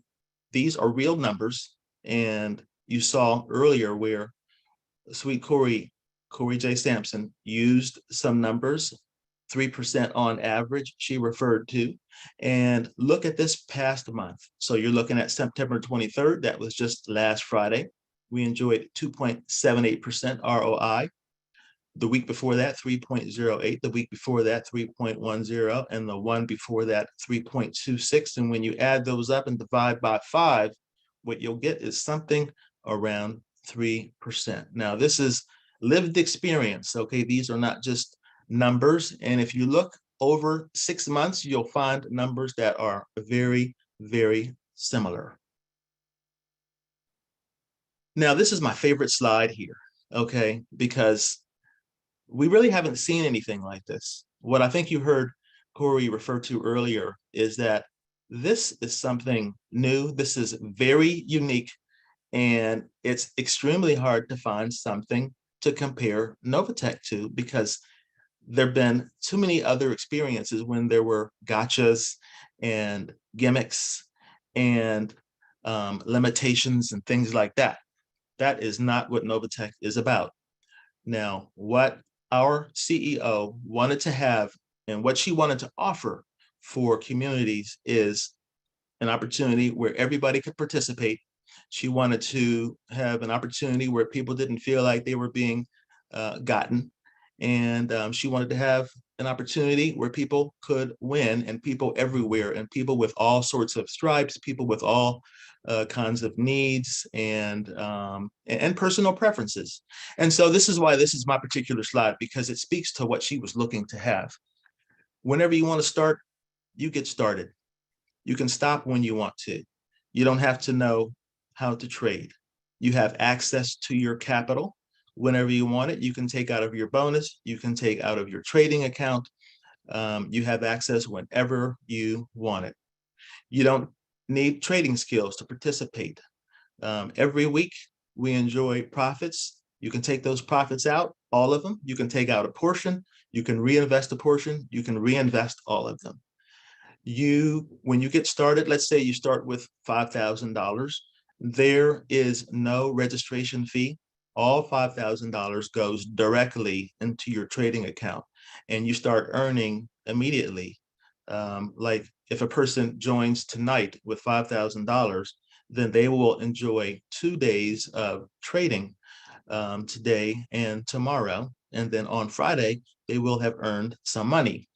S2: these are real numbers, and you saw earlier where sweet Corey J. Sampson used some numbers 3% on average, she referred to. And look at this past month. So you're looking at September 23rd. That was just last Friday. We enjoyed 2.78% ROI. The week before that, 3.08. The week before that, 3.10. And the one before that, 3.26. And when you add those up and divide by 5, what you'll get is something around 3%. Now, this is lived experience. Okay, these are not just numbers. And if you look over 6 months, you'll find numbers that are very, very similar. Now, this is my favorite slide here, okay, because we really haven't seen anything like this. What I think you heard Corey refer to earlier is that this is something new. This is very unique, and it's extremely hard to find something to compare NovaTech to, because there've been too many other experiences when there were gotchas and gimmicks and limitations and things like that. That is not what NovaTech is about. Now, what our CEO wanted to have and what she wanted to offer for communities is an opportunity where everybody could participate. She wanted to have an opportunity where people didn't feel like they were being gotten. And she wanted to have an opportunity where people could win, and people everywhere, and people with all sorts of stripes, people with all kinds of needs and personal preferences. And so this is why this is my particular slide, because it speaks to what she was looking to have. Whenever you want to start, you get started. You can stop when you want to. You don't have to know how to trade. You have access to your capital whenever you want it. You can take out of your bonus. You can take out of your trading account. You have access whenever you want it. You don't need trading skills to participate. Every week, we enjoy profits. You can take those profits out, all of them. You can take out a portion. You can reinvest a portion. You can reinvest all of them. When you get started, let's say you start with $5,000, there is no registration fee. All $5,000 goes directly into your trading account, and you start earning immediately. Like if a person joins tonight with $5,000, then they will enjoy 2 days of trading, today and tomorrow. And then on Friday, they will have earned some money.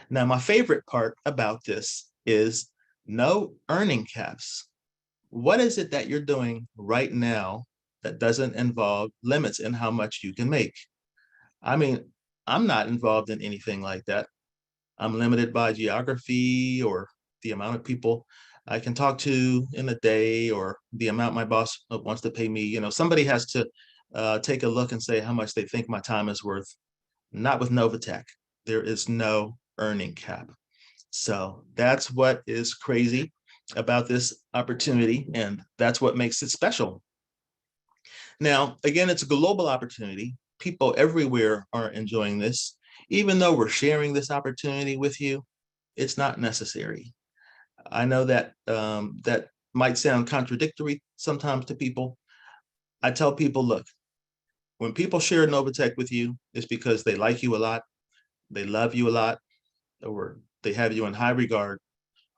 S2: Now, my favorite part about this is no earning caps. What is it that you're doing right now that doesn't involve limits in how much you can make? I mean, I'm not involved in anything like that. I'm limited by geography or the amount of people I can talk to in a day, or the amount my boss wants to pay me. You know, somebody has to take a look and say how much they think my time is worth. Not with NovaTech. There is no earning cap. So that's what is crazy about this opportunity, and that's what makes it special. Now, again, it's a global opportunity. People everywhere are enjoying this. Even though we're sharing this opportunity with you, it's not necessary. I know that that might sound contradictory sometimes to people. I tell people, look, when people share NovaTech with you, it's because they like you a lot, they love you a lot, or they have you in high regard,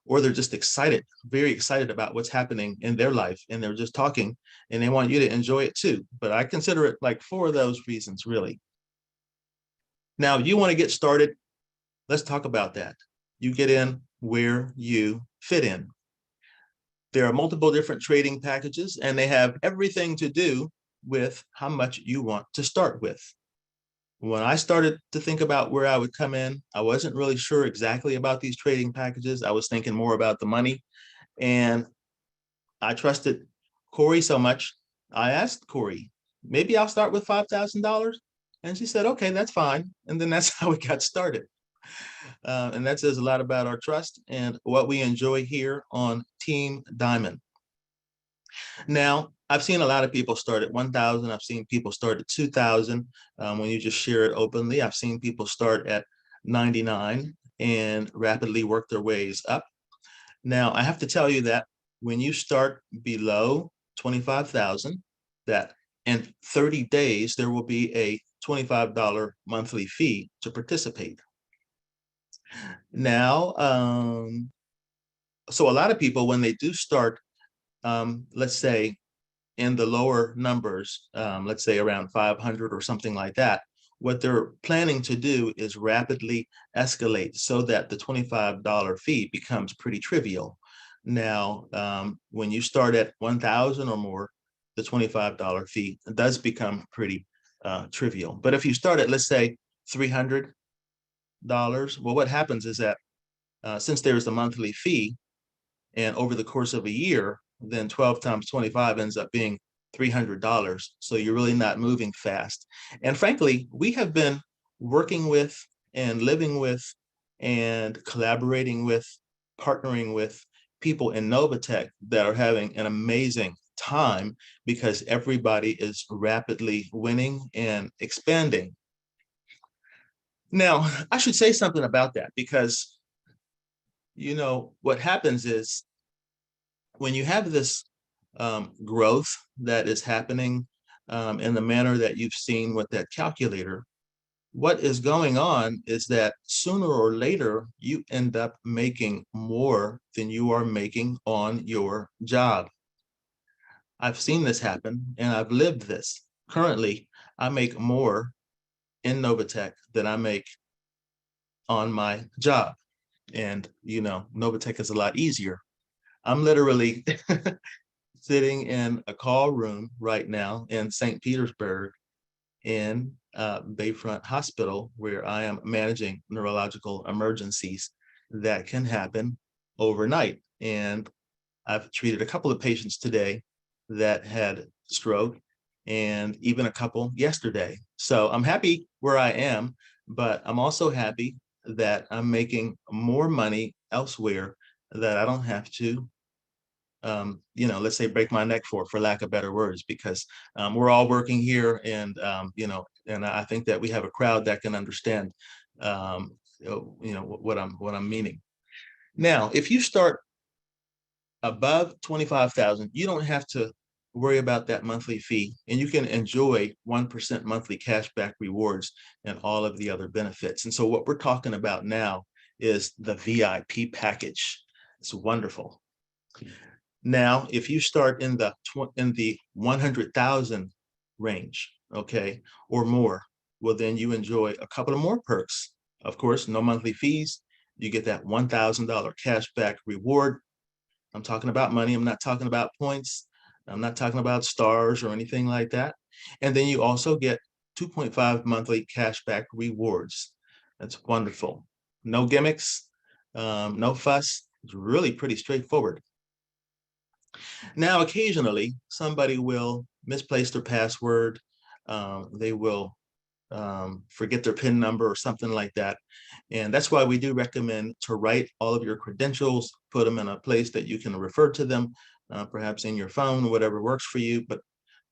S2: or they're just excited, very excited about what's happening in their life, and they're just talking and they want you to enjoy it too. But I consider it like 4 of those reasons, really. Now, you want to get started, let's talk about that. You get in where you fit in. There are multiple different trading packages, and they have everything to do with how much you want to start with. When I started to think about where I would come in, I wasn't really sure exactly about these trading packages. I was thinking more about the money, and I trusted Corey so much. I asked Corey, maybe I'll start with $5,000. And she said, okay, that's fine. And then that's how we got started. And that says a lot about our trust and what we enjoy here on Team Diamond. Now, I've seen a lot of people start at 1,000. I've seen people start at 2,000 when you just share it openly. I've seen people start at 99 and rapidly work their ways up. Now, I have to tell you that when you start below 25,000, that in 30 days, there will be a $25 monthly fee to participate. Now, so a lot of people, when they do start, let's say in the lower numbers, let's say around 500 or something like that, what they're planning to do is rapidly escalate so that the $25 fee becomes pretty trivial. Now, when you start at 1,000 or more, the $25 fee does become pretty trivial. But if you start at, let's say, $300, well, what happens is that since there's the monthly fee, and over the course of a year, then 12 times 25 ends up being $300. So you're really not moving fast. And frankly, we have been working with and living with and collaborating with, partnering with people in NovaTech that are having an amazing time because everybody is rapidly winning and expanding. Now, I should say something about that because, what happens is when you have this growth that is happening in the manner that you've seen with that calculator, what is going on is that sooner or later, you end up making more than you are making on your job. I've seen this happen and I've lived this. Currently, I make more in NovaTech than I make on my job. And, NovaTech is a lot easier. I'm literally sitting in a call room right now in St. Petersburg in Bayfront Hospital, where I am managing neurological emergencies that can happen overnight. And I've treated a couple of patients today that had stroke and even a couple yesterday. So I'm happy where I am, but I'm also happy that I'm making more money elsewhere that I don't have to let's say break my neck for lack of better words, because we're all working here and, and I think that we have a crowd that can understand, what I'm meaning. Now, if you start above 25,000, you don't have to worry about that monthly fee and you can enjoy 1% monthly cashback rewards and all of the other benefits. And so what we're talking about now is the VIP package. It's wonderful. Now, if you start in the 100,000 range, okay, or more, well, then you enjoy a couple of more perks. Of course, no monthly fees. You get that $1,000 cashback reward. I'm talking about money. I'm not talking about points. I'm not talking about stars or anything like that. And then you also get 2.5 monthly cashback rewards. That's wonderful. No gimmicks, no fuss. It's really pretty straightforward. Now, occasionally, somebody will misplace their password. They will forget their PIN number or something like that. And that's why we do recommend to write all of your credentials, put them in a place that you can refer to them, perhaps in your phone, whatever works for you, but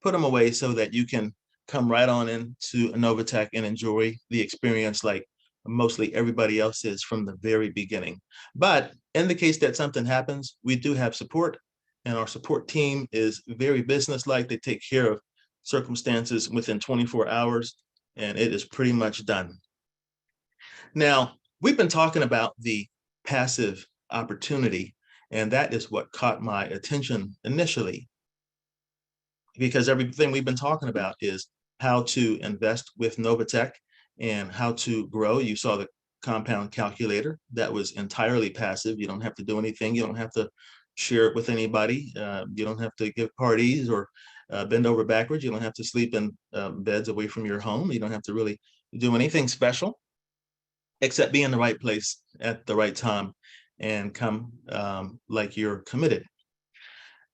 S2: put them away so that you can come right on into NovaTech and enjoy the experience like mostly everybody else is from the very beginning. But in the case that something happens, we do have support, and our support team is very businesslike. They take care of circumstances within 24 hours, and it is pretty much done. Now, we've been talking about the passive opportunity, and that is what caught my attention initially, because everything we've been talking about is how to invest with NovaTech and how to grow. You saw the Coumpound calculator that was entirely passive. You don't have to do anything. You don't have to share it with anybody. You don't have to give parties or bend over backwards. You don't have to sleep in beds away from your home. You don't have to really do anything special except be in the right place at the right time and come like you're committed.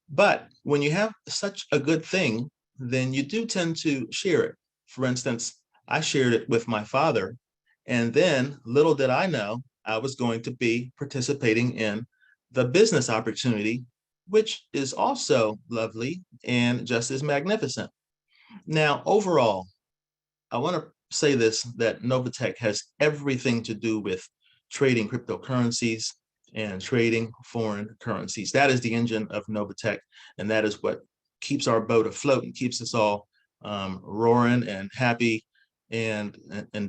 S2: But when you have such a good thing, then you do tend to share it. For instance, I shared it with my father, and then little did I know I was going to be participating in the business opportunity, which is also lovely and just as magnificent. Now, overall, I want to say this, that NovaTech has everything to do with trading cryptocurrencies and trading foreign currencies. That is the engine of NovaTech, and that is what keeps our boat afloat and keeps us all roaring and happy and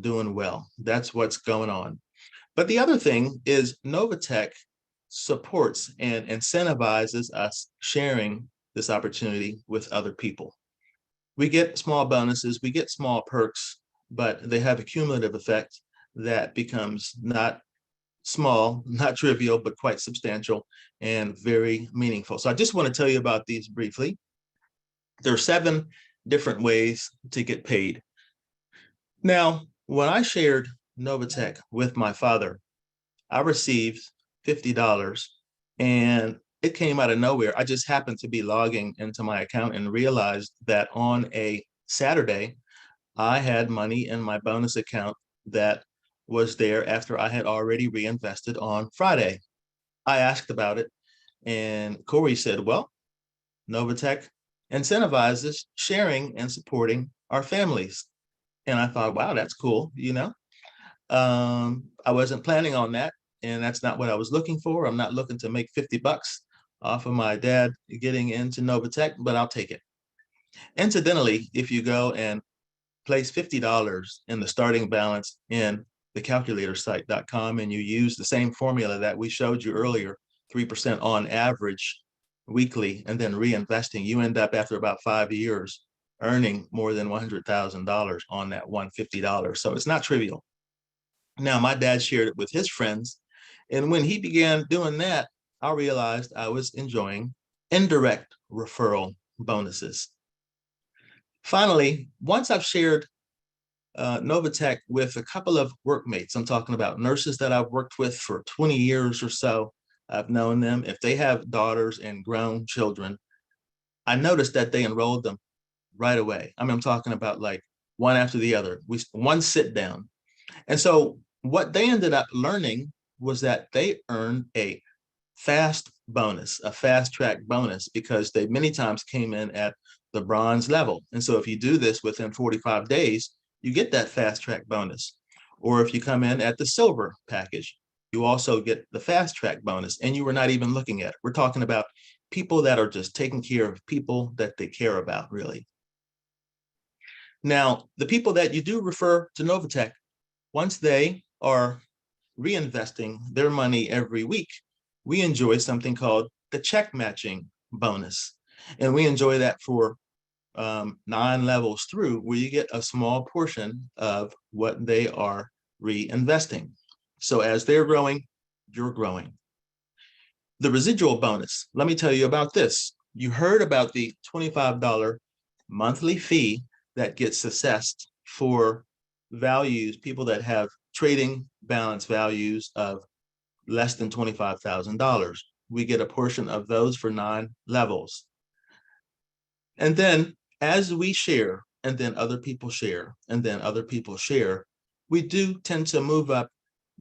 S2: doing well. That's what's going on. But the other thing is NovaTech supports and incentivizes us sharing this opportunity with other people. We get small bonuses, we get small perks, but they have a cumulative effect that becomes not small, not trivial, but quite substantial and very meaningful. So I just want to tell you about these briefly. There are 7 different ways to get paid. Now, when I shared NovaTech with my father, I received $50 and it came out of nowhere. I just happened to be logging into my account and realized that on a Saturday, I had money in my bonus account that was there after I had already reinvested on Friday. I asked about it and Corey said, well, NovaTech incentivizes sharing and supporting our families. And I thought, wow, that's cool, you know? I wasn't planning on that, and that's not what I was looking for. I'm not looking to make 50 bucks off of my dad getting into NovaTech, but I'll take it. Incidentally, if you go and place $50 in the starting balance in the calculatorsite.com and you use the same formula that we showed you earlier, 3% on average weekly, and then reinvesting, you end up after about 5 years earning more than $100,000 on that $150. So it's not trivial. Now, my dad shared it with his friends. And when he began doing that, I realized I was enjoying indirect referral bonuses. Finally, once I've shared NovaTech with a couple of workmates, I'm talking about nurses that I've worked with for 20 years or so. I've known them. If they have daughters and grown children, I noticed that they enrolled them right away. I mean, I'm talking about like one after the other, one sit down. And so what they ended up learning was that they earned a fast bonus, a fast track bonus, because they many times came in at the bronze level. And so if you do this within 45 days, you get that fast track bonus. Or if you come in at the silver package, you also get the fast track bonus, and you were not even looking at it. We're talking about people that are just taking care of people that they care about, really. Now, the people that you do refer to NovaTech, once they are reinvesting their money every week, we enjoy something called the check matching bonus. And we enjoy that for 9 levels through, where you get a small portion of what they are reinvesting. So as they're growing, you're growing. The residual bonus, let me tell you about this. You heard about the $25 monthly fee that gets assessed for values, people that have trading balance values of less than $25,000. We get a portion of those for 9 levels. And then as we share, and then other people share, and then other people share, we do tend to move up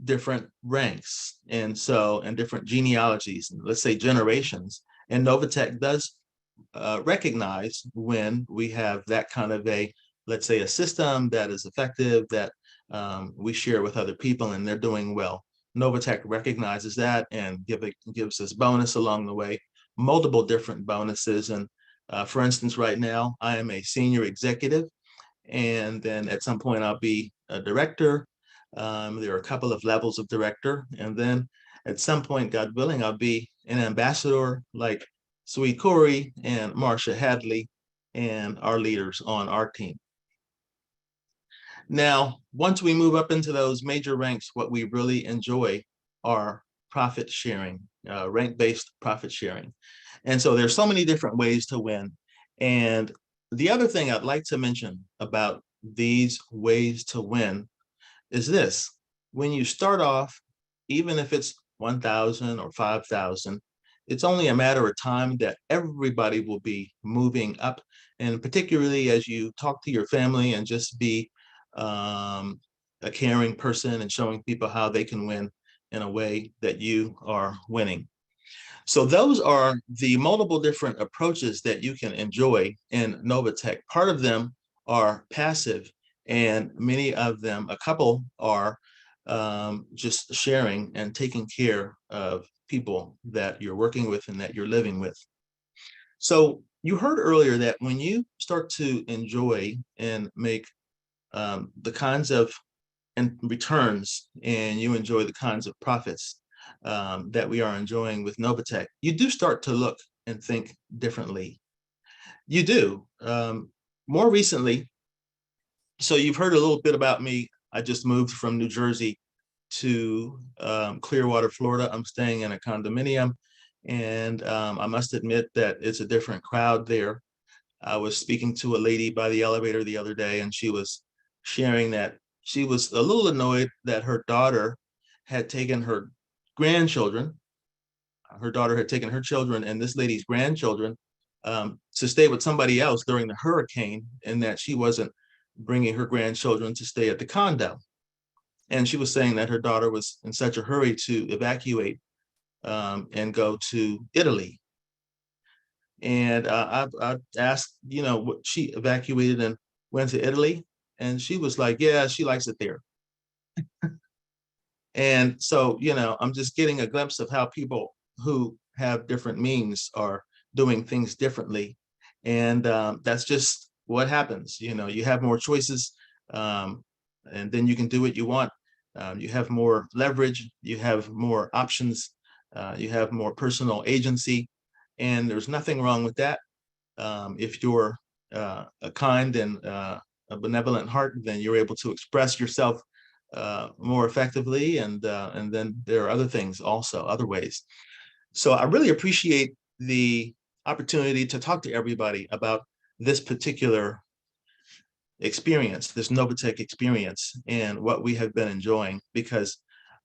S2: different ranks. And so, and different genealogies, let's say generations. And NovaTech does recognize when we have that kind of a, let's say, a system that is effective, that we share with other people and they're doing well. NovaTech recognizes that and gives us bonus along the way, multiple different bonuses. And for instance, right now, I am a senior executive, and then at some point I'll be a director. There are a couple of levels of director, and then at some point, God willing, I'll be an ambassador like Sweet Corey and Marsha Hadley and our leaders on our team. Now, once we move up into those major ranks, what we really enjoy are profit sharing, rank-based profit sharing. And so there's so many different ways to win. And the other thing I'd like to mention about these ways to win is this: when you start off, even if it's 1,000 or 5,000, it's only a matter of time that everybody will be moving up. And particularly as you talk to your family and just be a caring person and showing people how they can win in a way that you are winning. So those are the multiple different approaches that you can enjoy in NovaTech. Part of them are passive, and many of them, a couple, are just sharing and taking care of people that you're working with and that you're living with. So you heard earlier that when you start to enjoy and make the kinds of and returns, and you enjoy the kinds of profits that we are enjoying with NovaTech, you do start to look and think differently. You do. More recently, so you've heard a little bit about me. I just moved from New Jersey to Clearwater, Florida. I'm staying in a condominium, and I must admit that it's a different crowd there. I was speaking to a lady by the elevator the other day, and she was sharing that she was a little annoyed that her daughter had taken her grandchildren. Her daughter had taken her children and this lady's grandchildren to stay with somebody else during the hurricane, and that she wasn't bringing her grandchildren to stay at the condo. And she was saying that her daughter was in such a hurry to evacuate and go to Italy. And I asked, what she evacuated and went to Italy. And she was like, yeah, she likes it there. And so, I'm just getting a glimpse of how people who have different means are doing things differently. And that's just what happens. You have more choices, and then you can do what you want. You have more leverage, you have more options, you have more personal agency, and there's nothing wrong with that. If you're a kind and a benevolent heart, then you're able to express yourself more effectively, and then there are other things also, other ways. So I really appreciate the opportunity to talk to everybody about this particular experience, this NovaTech experience, and what we have been enjoying, because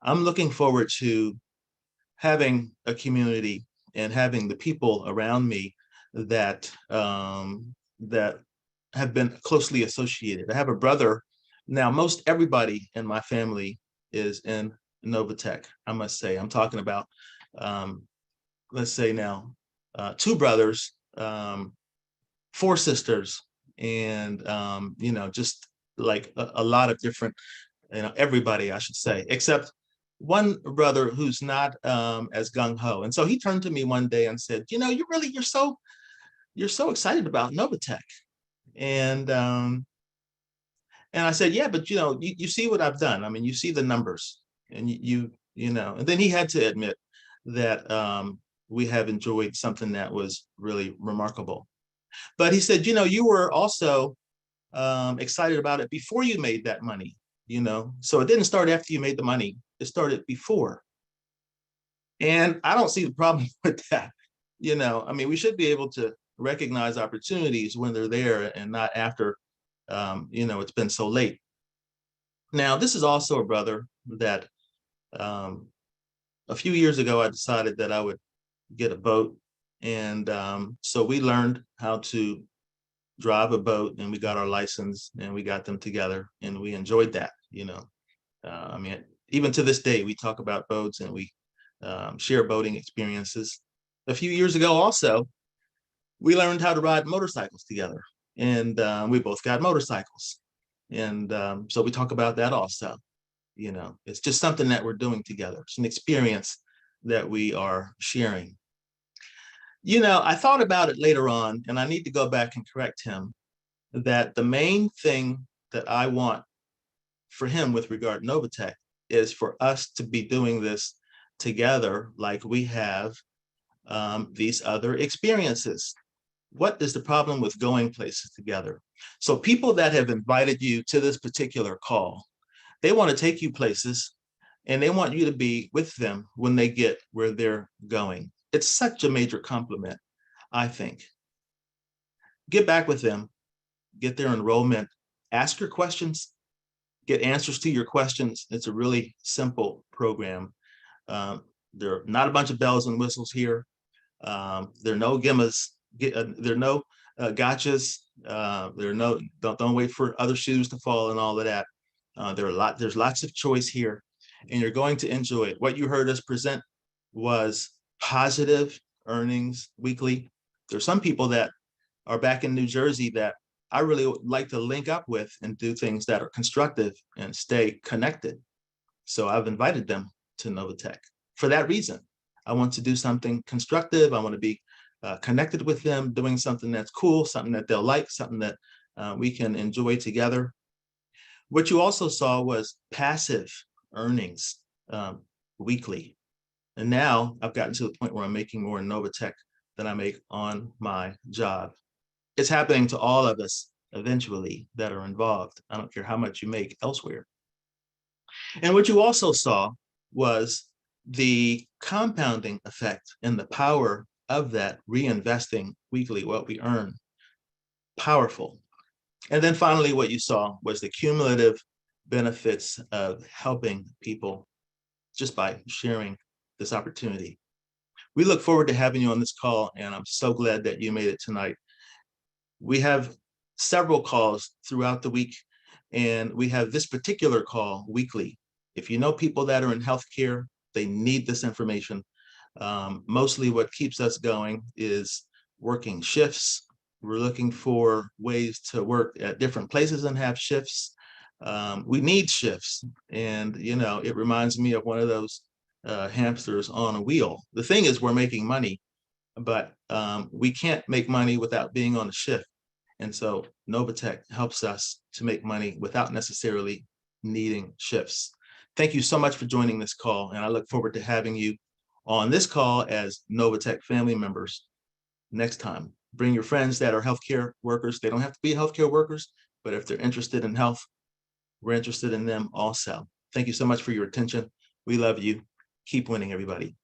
S2: I'm looking forward to having a community and having the people around me that that have been closely associated. I have a brother. Now, most everybody in my family is in NovaTech, I must say. I'm talking about, let's say now, two brothers, four sisters, and just like a lot of different, everybody, I should say, except one brother who's not as gung-ho. And so he turned to me one day and said, you're so excited about NovaTech. And I said, yeah, but you see what I've done. I mean, you see the numbers, and and then he had to admit that we have enjoyed something that was really remarkable. But he said, you were also excited about it before you made that money, so it didn't start after you made the money, it started before. And I don't see the problem with that. I mean, we should be able to recognize opportunities when they're there and not after it's been so late. Now, this is also a brother that a few years ago I decided that I would get a boat, and so we learned how to drive a boat, and we got our license, and we got them together, and we enjoyed that. I mean, even to this day, we talk about boats, and we share boating experiences. A few years ago also, we learned how to ride motorcycles together, and we both got motorcycles. And so we talk about that also. It's just something that we're doing together. It's an experience that we are sharing. I thought about it later on, and I need to go back and correct him, that the main thing that I want for him with regard to NovaTech is for us to be doing this together like we have these other experiences. What is the problem with going places together? So people that have invited you to this particular call, they want to take you places, and they want you to be with them when they get where they're going. It's such a major compliment, I think. Get back with them, get their enrollment, ask your questions, get answers to your questions. It's a really simple program. There are not a bunch of bells and whistles here. There are no gimmas. There are no gotchas. Don't wait for other shoes to fall and all of that. There's lots of choice here, and you're going to enjoy it. What you heard us present was positive earnings weekly. There's some people that are back in New Jersey that I really would like to link up with and do things that are constructive and stay connected. So I've invited them to NovaTech for that reason. I want to do something constructive. I want to be connected with them, doing something that's cool, something that they'll like, something that we can enjoy together. What you also saw was passive earnings weekly. And now I've gotten to the point where I'm making more in NovaTech than I make on my job. It's happening to all of us eventually that are involved. I don't care how much you make elsewhere. And what you also saw was the compounding effect and the power of that reinvesting weekly what we earn. Powerful. And then finally, what you saw was the cumulative benefits of helping people just by sharing this opportunity. We look forward to having you on this call, and I'm so glad that you made it tonight. We have several calls throughout the week, and we have this particular call weekly. If you know people that are in healthcare, they need this information. Mostly what keeps us going is working shifts. We're looking for ways to work at different places and have shifts. We need shifts. And, you know, it reminds me of one of those hamsters on a wheel. The thing is, we're making money, but we can't make money without being on a shift. And so NovaTech helps us to make money without necessarily needing shifts. Thank you so much for joining this call, and I look forward to having you on this call as NovaTech family members next time. Bring your friends that are healthcare workers. They don't have to be healthcare workers, but if they're interested in health, we're interested in them also. Thank you so much for your attention. We love you. Keep winning, everybody.